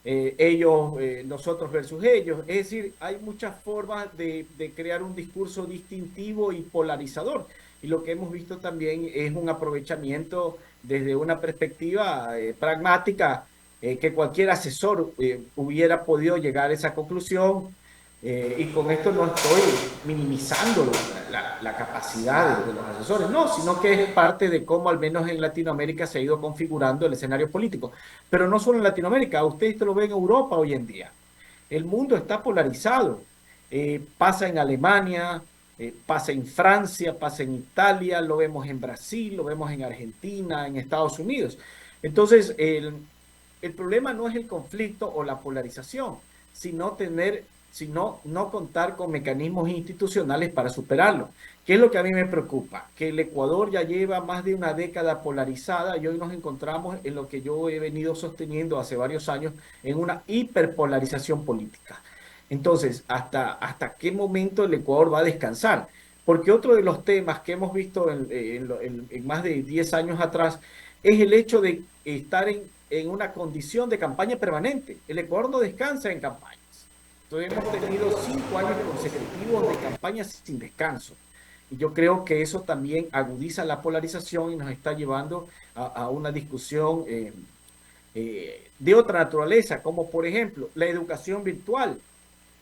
ellos, nosotros versus ellos. Es decir, hay muchas formas de crear un discurso distintivo y polarizador. Y lo que hemos visto también es un aprovechamiento desde una perspectiva pragmática, que cualquier asesor hubiera podido llegar a esa conclusión. Y con esto no estoy minimizando la capacidad de los asesores, no, sino que es parte de cómo al menos en Latinoamérica se ha ido configurando el escenario político. Pero no solo en Latinoamérica, ustedes lo ven en Europa hoy en día. El mundo está polarizado. Pasa en Alemania, pasa en Francia, pasa en Italia, lo vemos en Brasil, lo vemos en Argentina, en Estados Unidos. Entonces, el problema no es el conflicto o la polarización, sino no contar con mecanismos institucionales para superarlo. ¿Qué es lo que a mí me preocupa? Que el Ecuador ya lleva más de una década polarizada y hoy nos encontramos en lo que yo he venido sosteniendo hace varios años, en una hiperpolarización política. Entonces, ¿hasta qué momento el Ecuador va a descansar? Porque otro de los temas que hemos visto en más de 10 años atrás es el hecho de estar en una condición de campaña permanente. El Ecuador no descansa en campañas. Entonces hemos tenido 5 años consecutivos de campañas sin descanso. Y yo creo que eso también agudiza la polarización y nos está llevando a una discusión de otra naturaleza, como por ejemplo la educación virtual.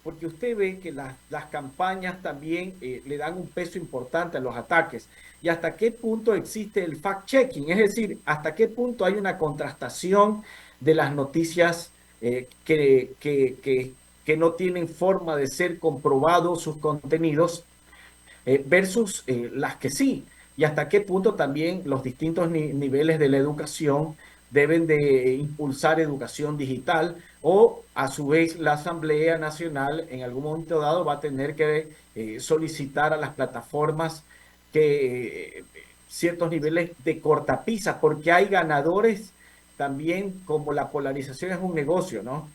Porque usted ve que las campañas también le dan un peso importante a los ataques. Y hasta qué punto existe el fact-checking, es decir, hasta qué punto hay una contrastación de las noticias que no tienen forma de ser comprobados sus contenidos versus las que sí. Y hasta qué punto también los distintos niveles de la educación deben de impulsar educación digital, o a su vez la Asamblea Nacional en algún momento dado va a tener que solicitar a las plataformas que ciertos niveles de cortapisas, porque hay ganadores también, como la polarización es un negocio, ¿no?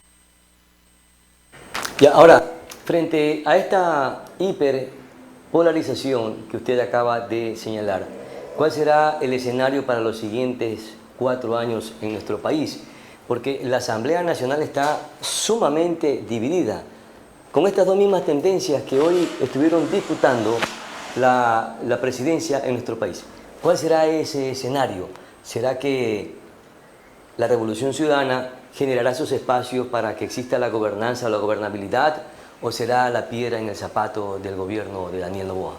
Ya, ahora, frente a esta hiperpolarización que usted acaba de señalar, ¿cuál será el escenario para los siguientes 4 años en nuestro país? Porque la Asamblea Nacional está sumamente dividida, con estas dos mismas tendencias que hoy estuvieron disputando la presidencia en nuestro país. ¿Cuál será ese escenario? ¿Será que la Revolución Ciudadana generará esos espacios para que exista la gobernanza o la gobernabilidad, o será la piedra en el zapato del gobierno de Daniel Noboa?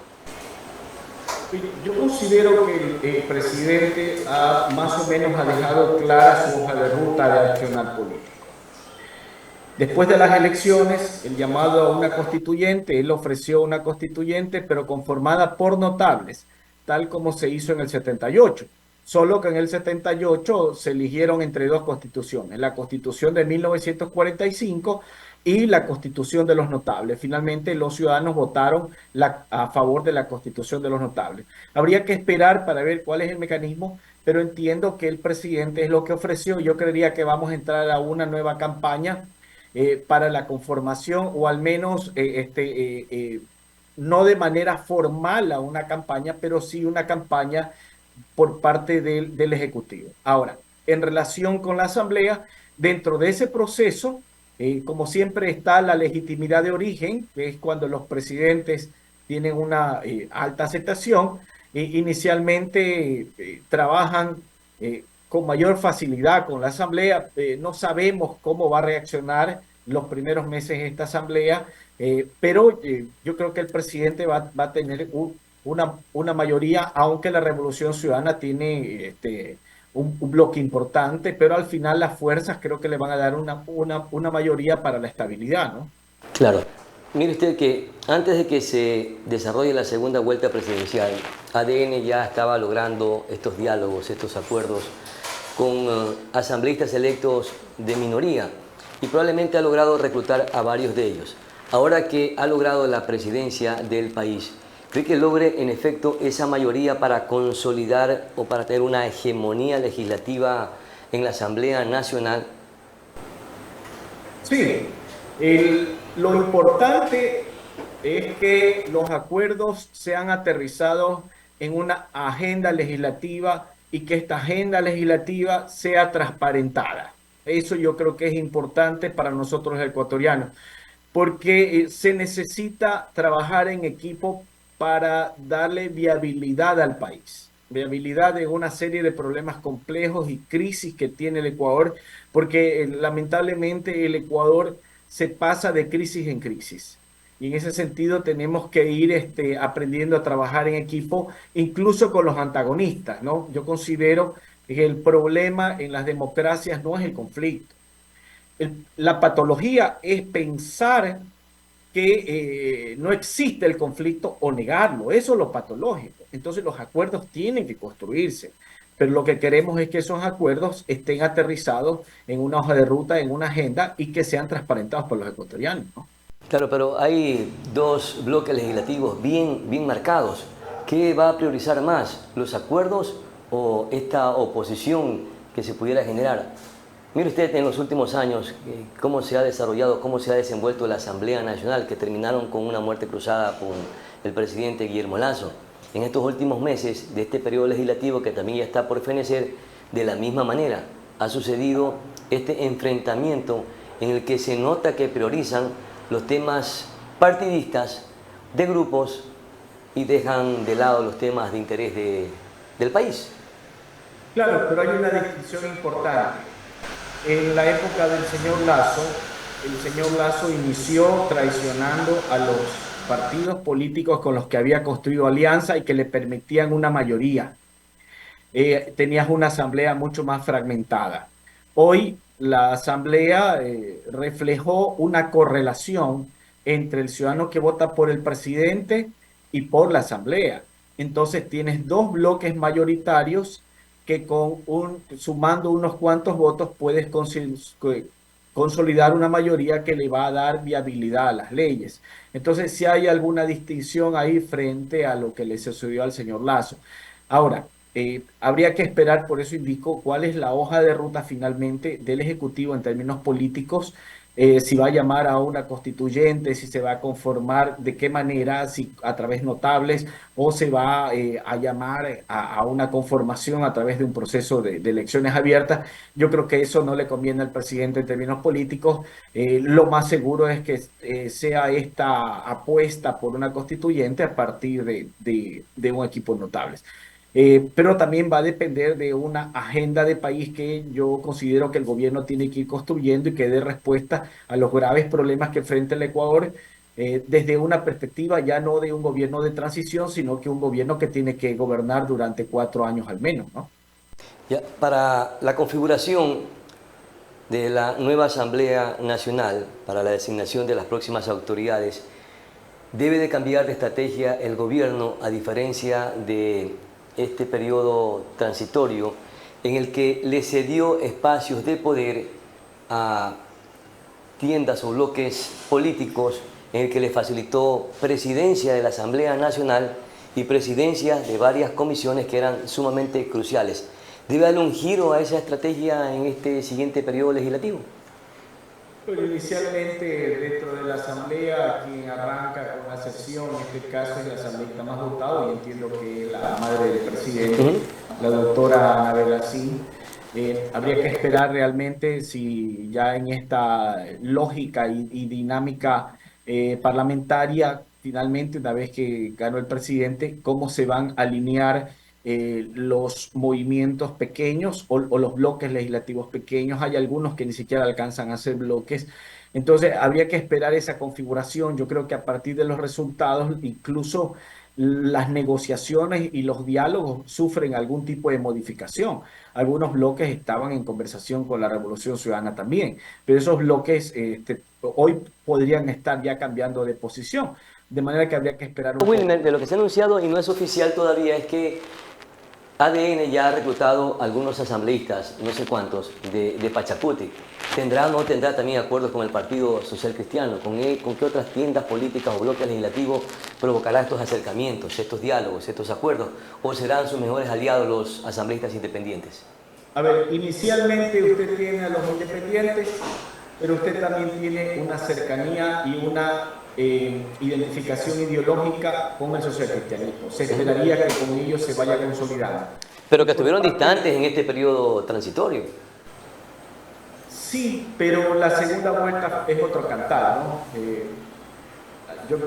Yo considero que el presidente más o menos ha dejado clara su hoja de ruta de accionar político. Después de las elecciones, el llamado a una constituyente, él ofreció una constituyente, pero conformada por notables, tal como se hizo en el 78. Solo que en el 78 se eligieron entre dos constituciones, la Constitución de 1945 y la Constitución de los Notables. Finalmente los ciudadanos votaron a favor de la Constitución de los Notables. Habría que esperar para ver cuál es el mecanismo, pero entiendo que el presidente es lo que ofreció. Yo creería que vamos a entrar a una nueva campaña para la conformación, o al menos no de manera formal a una campaña, pero sí una campaña por parte del Ejecutivo. Ahora, en relación con la Asamblea, dentro de ese proceso, como siempre está la legitimidad de origen, que es cuando los presidentes tienen una alta aceptación, inicialmente trabajan con mayor facilidad con la Asamblea. No sabemos cómo va a reaccionar los primeros meses esta Asamblea, pero yo creo que el presidente va a tener una mayoría, aunque la Revolución Ciudadana tiene un bloque importante, pero al final las fuerzas creo que le van a dar una mayoría para la estabilidad, ¿no? Claro. Mire usted que antes de que se desarrolle la segunda vuelta presidencial, ADN ya estaba logrando estos diálogos, estos acuerdos con asambleístas electos de minoría y probablemente ha logrado reclutar a varios de ellos. Ahora que ha logrado la presidencia del país, ¿cree que logre en efecto esa mayoría para consolidar o para tener una hegemonía legislativa en la Asamblea Nacional? Sí, lo importante es que los acuerdos sean aterrizados en una agenda legislativa y que esta agenda legislativa sea transparentada. Eso yo creo que es importante para nosotros los ecuatorianos, porque se necesita trabajar en equipo para darle viabilidad al país, viabilidad en una serie de problemas complejos y crisis que tiene el Ecuador, porque lamentablemente el Ecuador se pasa de crisis en crisis. Y en ese sentido tenemos que ir aprendiendo a trabajar en equipo, incluso con los antagonistas, ¿no? Yo considero que el problema en las democracias no es el conflicto. La patología es pensar que no existe el conflicto o negarlo. Eso es lo patológico. Entonces los acuerdos tienen que construirse. Pero lo que queremos es que esos acuerdos estén aterrizados en una hoja de ruta, en una agenda y que sean transparentados por los ecuatorianos, ¿no? Claro, pero hay dos bloques legislativos bien marcados. ¿Qué va a priorizar más, los acuerdos o esta oposición que se pudiera generar? Mire usted en los últimos años cómo se ha desarrollado, cómo se ha desenvuelto la Asamblea Nacional, que terminaron con una muerte cruzada con el presidente Guillermo Lasso. En estos últimos meses de este periodo legislativo, que también ya está por fenecer, de la misma manera ha sucedido este enfrentamiento en el que se nota que priorizan los temas partidistas de grupos y dejan de lado los temas de interés del país. Claro, pero hay una distinción importante. En la época del señor Lasso, el señor Lasso inició traicionando a los partidos políticos con los que había construido alianza y que le permitían una mayoría. Tenías una asamblea mucho más fragmentada. Hoy la asamblea reflejó una correlación entre el ciudadano que vota por el presidente y por la asamblea. Entonces tienes dos bloques mayoritarios que sumando unos cuantos votos puedes consolidar una mayoría que le va a dar viabilidad a las leyes. Entonces, si hay alguna distinción ahí frente a lo que le sucedió al señor Lasso. Ahora, habría que esperar, por eso indico, cuál es la hoja de ruta finalmente del Ejecutivo en términos políticos, si va a llamar a una constituyente, si se va a conformar, de qué manera, si a través notables o se va a llamar a una conformación a través de un proceso de elecciones abiertas. Yo creo que eso no le conviene al presidente en términos políticos. Lo más seguro es que sea esta apuesta por una constituyente a partir de un equipo de notables. Pero también va a depender de una agenda de país que yo considero que el gobierno tiene que ir construyendo y que dé respuesta a los graves problemas que enfrenta el Ecuador desde una perspectiva ya no de un gobierno de transición, sino que un gobierno que tiene que gobernar durante 4 años al menos, ¿no? Ya, para la configuración de la nueva Asamblea Nacional, para la designación de las próximas autoridades, debe de cambiar de estrategia el gobierno, a diferencia de este periodo transitorio en el que le cedió espacios de poder a tiendas o bloques políticos, en el que le facilitó presidencia de la Asamblea Nacional y presidencia de varias comisiones que eran sumamente cruciales. ¿Debe darle un giro a esa estrategia en este siguiente periodo legislativo? Pero inicialmente dentro de la asamblea quien arranca con la sesión, en este caso es la asambleísta más votada y entiendo que es la madre del presidente, la doctora Anabel Asín. Habría que esperar realmente si ya en esta lógica y dinámica parlamentaria, finalmente una vez que ganó el presidente, cómo se van a alinear los movimientos pequeños o los bloques legislativos pequeños. Hay algunos que ni siquiera alcanzan a ser bloques. Entonces, habría que esperar esa configuración. Yo creo que a partir de los resultados, incluso las negociaciones y los diálogos sufren algún tipo de modificación. Algunos bloques estaban en conversación con la Revolución Ciudadana también, pero esos bloques hoy podrían estar ya cambiando de posición. De manera que habría que esperar un poco. Wilmer, de lo que se ha anunciado y no es oficial todavía es que ADN ya ha reclutado algunos asambleístas, no sé cuántos, de Pachacuti. ¿Tendrá o no tendrá también acuerdos con el Partido Social Cristiano? ¿Con qué otras tiendas políticas o bloques legislativos provocará estos acercamientos, estos diálogos, estos acuerdos? ¿O serán sus mejores aliados los asambleístas independientes? A ver, inicialmente usted tiene a los independientes, pero usted también tiene una cercanía y una identificación ideológica con el socialcristianismo. Se esperaría que con ellos se vaya consolidando. Pero que estuvieron distantes en este periodo transitorio. Sí, pero la segunda vuelta es otro cantar, ¿no?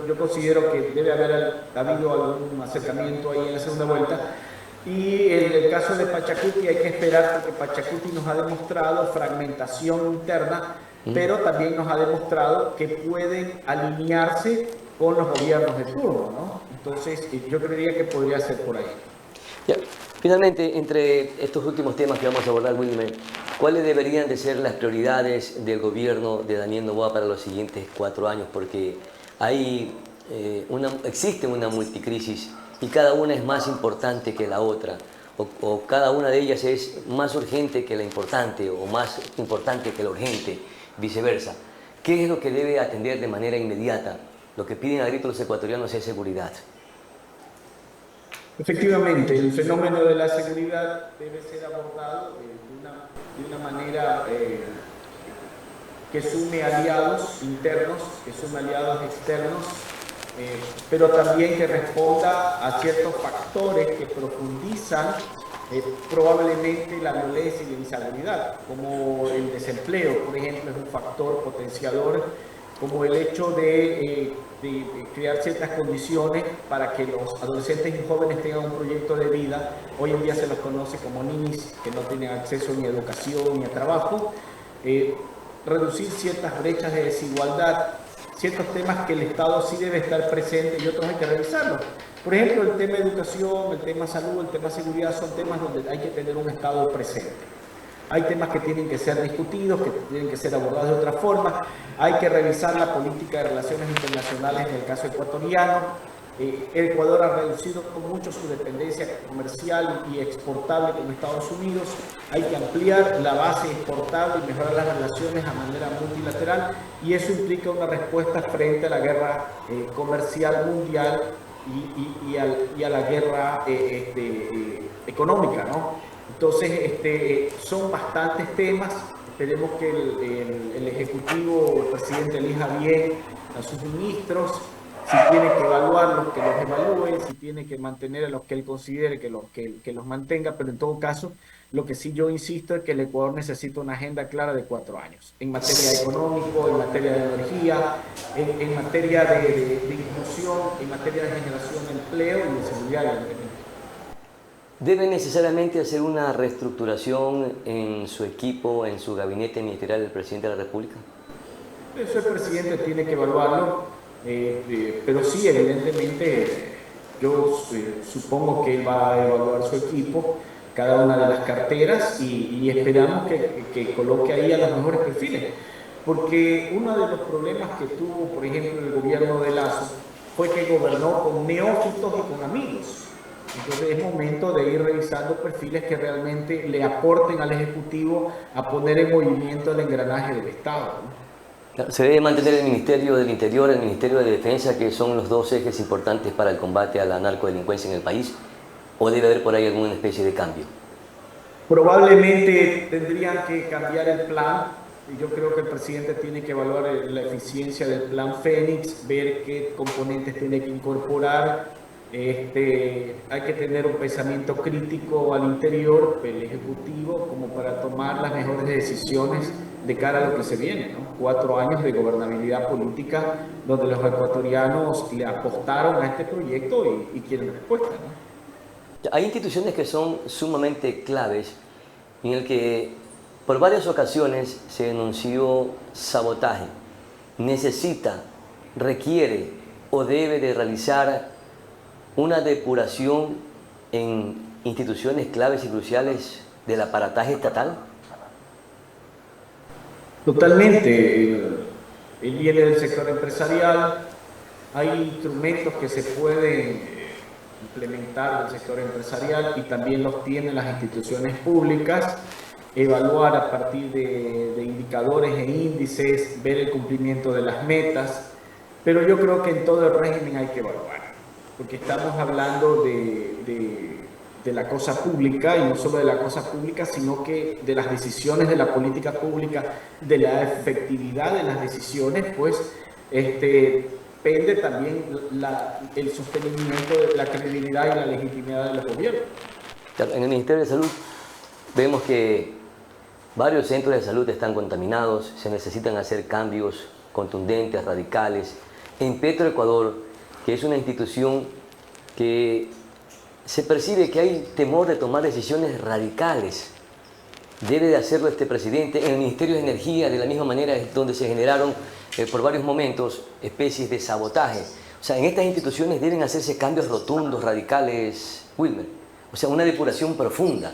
Yo considero que debe haber habido algún acercamiento ahí en la segunda vuelta. Y en el caso de Pachacuti hay que esperar porque Pachacuti nos ha demostrado fragmentación interna, pero también nos ha demostrado que pueden alinearse con los gobiernos de turno, ¿no? Entonces yo creería que podría ser por ahí. Ya. Finalmente, entre estos últimos temas que vamos a abordar, Wilmer, ¿cuáles deberían de ser las prioridades del gobierno de Daniel Noboa para los siguientes 4 años? Porque existe una multicrisis y cada una es más importante que la otra, o cada una de ellas es más urgente que la importante o más importante que la urgente, viceversa. ¿Qué es lo que debe atender de manera inmediata? Lo que piden a gritos los ecuatorianos es seguridad. Efectivamente, el fenómeno de la seguridad debe ser abordado de una manera que sume aliados internos, que sume aliados externos, pero también que responda a ciertos factores que profundizan probablemente la violencia y la inseguridad, como el desempleo, por ejemplo, es un factor potenciador, como el hecho de crear ciertas condiciones para que los adolescentes y jóvenes tengan un proyecto de vida. Hoy en día se los conoce como ninis, que no tienen acceso ni a educación ni a trabajo. Reducir ciertas brechas de desigualdad, ciertos temas que el Estado sí debe estar presente y otros hay que revisarlos. Por ejemplo, el tema educación, el tema salud, el tema seguridad son temas donde hay que tener un Estado presente. Hay temas que tienen que ser discutidos, que tienen que ser abordados de otra forma. Hay que revisar la política de relaciones internacionales en el caso ecuatoriano. El Ecuador ha reducido mucho su dependencia comercial y exportable con Estados Unidos. Hay que ampliar la base exportable y mejorar las relaciones a manera multilateral. Y eso implica una respuesta frente a la guerra comercial mundial y a la guerra económica, ¿no? Entonces, son bastantes temas. Esperemos que el Ejecutivo, el presidente elija bien a sus ministros. Si tiene que evaluarlos, que los evalúen. Si tiene que mantener a los que él considere que los mantenga. Pero en todo caso, lo que sí yo insisto es que el Ecuador necesita una agenda clara de 4 años. En materia económica, en materia de energía, en materia de inclusión, en materia de generación de empleo y de seguridad y de ¿Debe necesariamente hacer una reestructuración en su equipo, en su gabinete ministerial del presidente de la República? Eso el presidente tiene que evaluarlo, pero sí, evidentemente, yo supongo que él va a evaluar su equipo, cada una de las carteras, y esperamos que coloque ahí a los mejores perfiles. Porque uno de los problemas que tuvo, por ejemplo, el gobierno de Lazo, fue que gobernó con neófitos y con amigos. Entonces es momento de ir revisando perfiles que realmente le aporten al Ejecutivo a poner en movimiento el engranaje del Estado, ¿no? Se debe mantener el Ministerio del Interior, el Ministerio de Defensa, que son los 2 ejes importantes para el combate a la narcodelincuencia en el país, ¿o debe haber por ahí alguna especie de cambio? Probablemente tendrían que cambiar el plan. Yo creo que el presidente tiene que evaluar la eficiencia del plan Fénix, ver qué componentes tiene que incorporar. Hay que tener un pensamiento crítico al interior del Ejecutivo como para tomar las mejores decisiones de cara a lo que se viene, ¿no? 4 años de gobernabilidad política donde los ecuatorianos le apostaron a este proyecto y quieren respuesta, ¿no? Hay instituciones que son sumamente claves en el que por varias ocasiones se denunció sabotaje. Necesita, requiere o debe de realizar una depuración en instituciones claves y cruciales del aparataje estatal. Totalmente. Él viene del sector empresarial. Hay instrumentos que se pueden implementar del sector empresarial y también los tienen las instituciones públicas, evaluar a partir de indicadores e índices, ver el cumplimiento de las metas, pero yo creo que en todo el régimen hay que evaluar, porque estamos hablando de la cosa pública, y no solo de la cosa pública, sino que de las decisiones de la política pública, de la efectividad de las decisiones, pues depende también el sostenimiento de la credibilidad y la legitimidad de los gobiernos. En el Ministerio de Salud vemos que varios centros de salud están contaminados, se necesitan hacer cambios contundentes, radicales. En Petroecuador, que es una institución que se percibe que hay temor de tomar decisiones radicales, debe de hacerlo este presidente. En el Ministerio de Energía, de la misma manera, es donde se generaron por varios momentos especies de sabotaje. O sea, en estas instituciones deben hacerse cambios rotundos, radicales, Wilmer. O sea, una depuración profunda.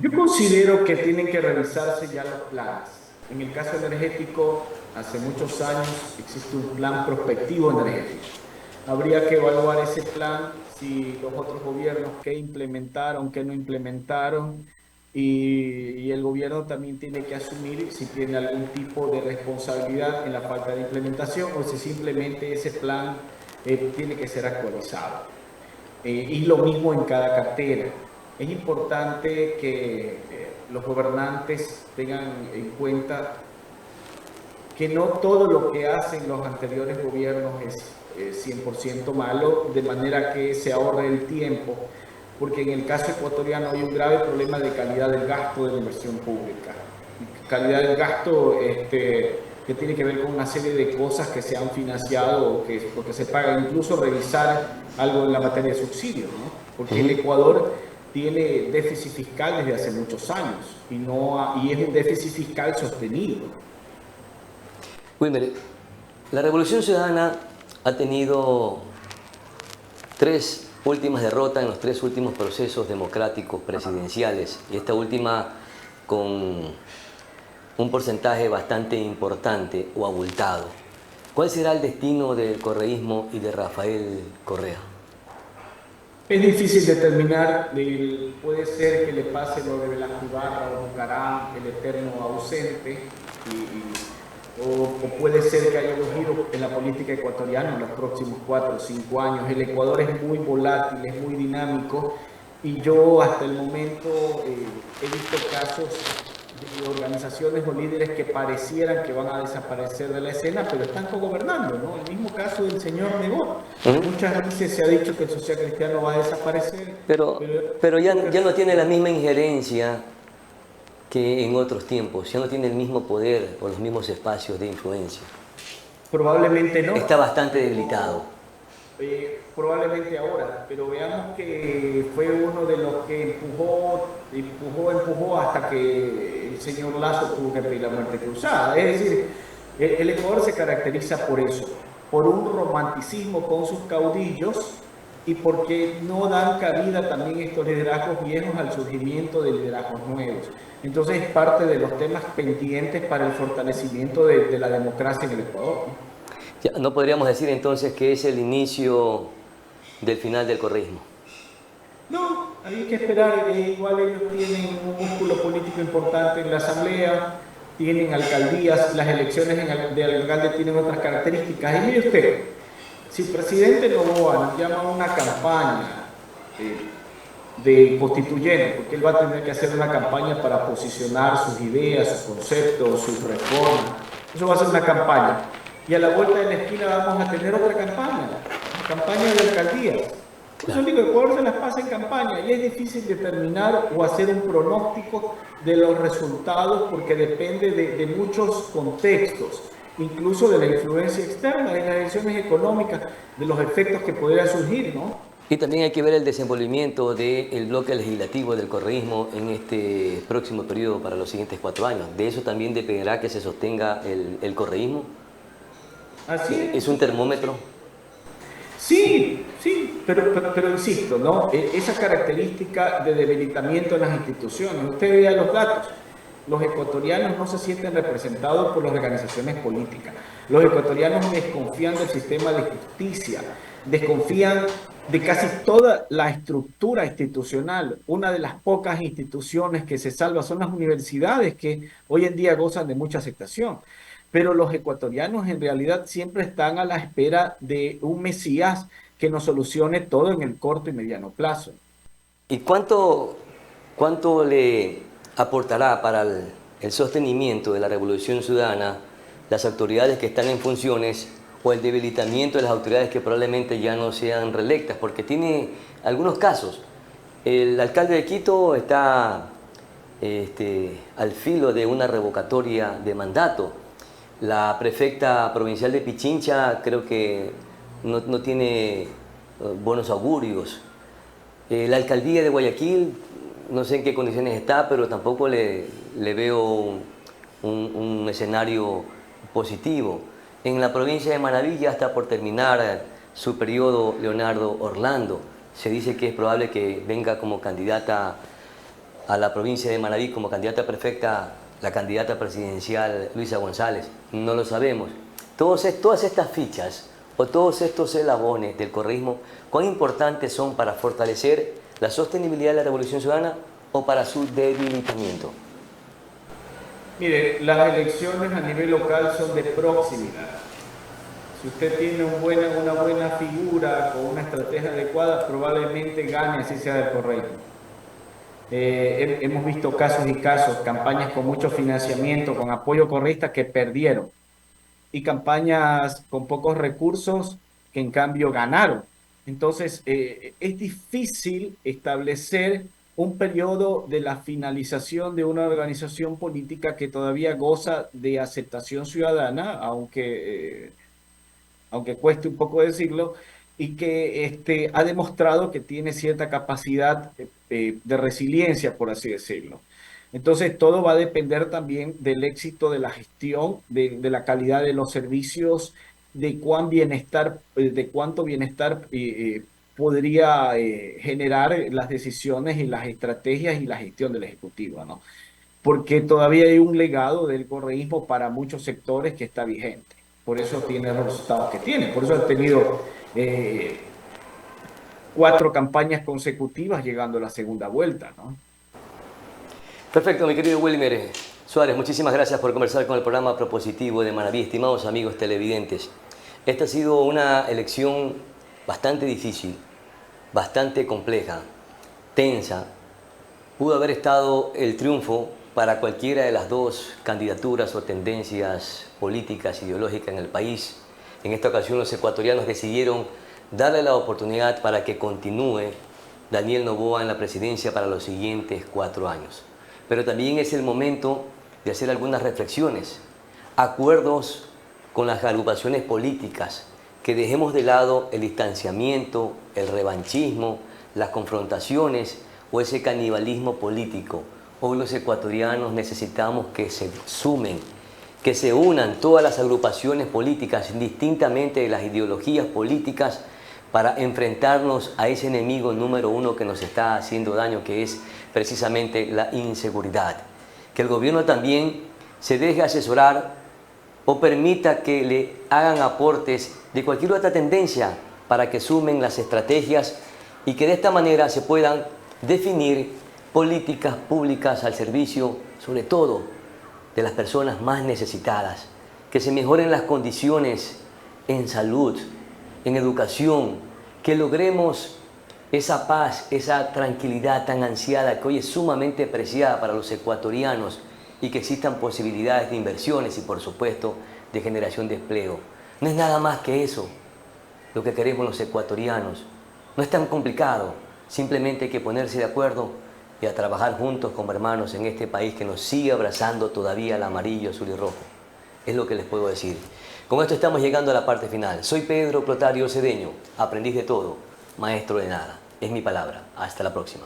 Yo considero que tienen que revisarse ya los planes. En el caso energético, hace muchos años existe un plan prospectivo energético. Habría que evaluar ese plan, si los otros gobiernos qué implementaron, qué no implementaron, y el gobierno también tiene que asumir si tiene algún tipo de responsabilidad en la falta de implementación o si simplemente ese plan tiene que ser actualizado. Y lo mismo en cada cartera. Es importante que los gobernantes tengan en cuenta que no todo lo que hacen los anteriores gobiernos es 100% malo, de manera que se ahorre el tiempo, porque en el caso ecuatoriano hay un grave problema de calidad del gasto de la inversión pública. Calidad del gasto que tiene que ver con una serie de cosas que se han financiado o que se pagan, incluso revisar algo en la materia de subsidios, ¿no? Porque el Ecuador tiene déficit fiscal desde hace muchos años y es un déficit fiscal sostenido. Wilmer, la Revolución Ciudadana ha tenido 3 últimas derrotas en los 3 últimos procesos democráticos presidenciales, y esta última con un porcentaje bastante importante o abultado. ¿Cuál será el destino del correísmo y de Rafael Correa? Es difícil determinar, puede ser que le pase lo de Velasco Ibarra o Bucaram, el eterno ausente, o puede ser que haya un giro en la política ecuatoriana en los próximos 4 o 5 años. El Ecuador es muy volátil, es muy dinámico, y yo hasta el momento he visto casos de organizaciones o líderes que parecieran que van a desaparecer de la escena, pero están cogobernando, ¿no? El mismo caso del señor Nebot. Muchas veces se ha dicho que el social cristiano va a desaparecer. Pero ya no tiene la misma injerencia que en otros tiempos, ya no tiene el mismo poder o los mismos espacios de influencia. Probablemente no. Está bastante debilitado. Probablemente ahora, pero veamos que fue uno de los que empujó hasta que el señor Lazo tuvo que pedir la muerte cruzada. Es decir, el Ecuador se caracteriza por eso, por un romanticismo con sus caudillos y porque no dan cabida también estos liderazgos viejos al surgimiento de liderazgos nuevos. Entonces es parte de los temas pendientes para el fortalecimiento de la democracia en el Ecuador. ¿No podríamos decir entonces que es el inicio del final del correísmo? No, hay que esperar. Igual ellos tienen un músculo político importante en la asamblea, tienen alcaldías, las elecciones de alcalde tienen otras características. Y mire usted, si el presidente Noboa nos llama a una campaña de constituyente, porque él va a tener que hacer una campaña para posicionar sus ideas, sus conceptos, sus reformas, eso va a ser una campaña. Y a la vuelta de la esquina vamos a tener otra campaña de alcaldías. Yo digo, Ecuador se las pasa en campaña y es difícil determinar o hacer un pronóstico de los resultados porque depende de muchos contextos, incluso de la influencia externa, de las elecciones económicas, de los efectos que podrían surgir, ¿no? Y también hay que ver el desenvolvimiento del bloque legislativo del correísmo en este próximo periodo para los siguientes 4 años. ¿De eso también dependerá que se sostenga el correísmo? Así es. ¿Es un termómetro? Sí, pero insisto, ¿no? Esa característica de debilitamiento en las instituciones. Usted vea los datos. Los ecuatorianos no se sienten representados por las organizaciones políticas. Los ecuatorianos desconfían del sistema de justicia, desconfían de casi toda la estructura institucional. Una de las pocas instituciones que se salva son las universidades, que hoy en día gozan de mucha aceptación. Pero los ecuatorianos en realidad siempre están a la espera de un Mesías que nos solucione todo en el corto y mediano plazo. ¿Y cuánto le aportará para el sostenimiento de la Revolución Ciudadana las autoridades que están en funciones o el debilitamiento de las autoridades que probablemente ya no sean reelectas? Porque tiene algunos casos. El alcalde de Quito está al filo de una revocatoria de mandato. La prefecta provincial de Pichincha creo que no tiene buenos augurios. La alcaldía de Guayaquil, no sé en qué condiciones está, pero tampoco le veo un escenario positivo. En la provincia de Manabí ya está por terminar su periodo Leonardo Orlando. Se dice que es probable que venga como candidata a la provincia de Manabí, como candidata perfecta, la candidata presidencial Luisa González. No lo sabemos. Todas estas fichas o todos estos eslabones del correísmo, ¿cuán importantes son para fortalecer la sostenibilidad de la Revolución Ciudadana o para su debilitamiento? Mire, las elecciones a nivel local son de proximidad. Si usted tiene una buena figura con una estrategia adecuada, probablemente gane, así sea del correísmo. Hemos visto casos y casos, campañas con mucho financiamiento, con apoyo correísta que perdieron, y campañas con pocos recursos que en cambio ganaron. Entonces, es difícil establecer un periodo de la finalización de una organización política que todavía goza de aceptación ciudadana, aunque cueste un poco decirlo, y que ha demostrado que tiene cierta capacidad de resiliencia, por así decirlo. Entonces, todo va a depender también del éxito de la gestión, de la calidad de los servicios, de cuánto bienestar podría generar las decisiones y las estrategias y la gestión del Ejecutivo, ¿no? Porque todavía hay un legado del correísmo para muchos sectores que está vigente. Por eso tiene los resultados que tiene. Por eso ha tenido 4 campañas consecutivas llegando a la segunda vuelta, ¿no? Perfecto, mi querido Wilmer Suárez, muchísimas gracias por conversar con el programa propositivo de Manabí. Estimados amigos televidentes, esta ha sido una elección bastante difícil, bastante compleja, tensa. Pudo haber estado el triunfo para cualquiera de las dos candidaturas o tendencias políticas, ideológicas en el país. En esta ocasión los ecuatorianos decidieron darle la oportunidad para que continúe Daniel Noboa en la presidencia para los siguientes 4 años. Pero también es el momento de hacer algunas reflexiones, acuerdos con las agrupaciones políticas, que dejemos de lado el distanciamiento, el revanchismo, las confrontaciones o ese canibalismo político. Hoy los ecuatorianos necesitamos que se sumen, que se unan todas las agrupaciones políticas, indistintamente de las ideologías políticas, para enfrentarnos a ese enemigo número 1 que nos está haciendo daño, que es precisamente la inseguridad. Que el gobierno también se deje asesorar o permita que le hagan aportes de cualquier otra tendencia para que sumen las estrategias y que de esta manera se puedan definir políticas públicas al servicio, sobre todo, de las personas más necesitadas, que se mejoren las condiciones en salud, en educación, que logremos esa paz, esa tranquilidad tan ansiada que hoy es sumamente preciada para los ecuatorianos y que existan posibilidades de inversiones y, por supuesto, de generación de empleo. No es nada más que eso lo que queremos los ecuatorianos. No es tan complicado, simplemente hay que ponerse de acuerdo y a trabajar juntos como hermanos en este país que nos sigue abrazando todavía el amarillo, azul y rojo. Es lo que les puedo decir. Con esto estamos llegando a la parte final. Soy Pedro Clotario Cedeño, aprendiz de todo, maestro de nada. Es mi palabra. Hasta la próxima.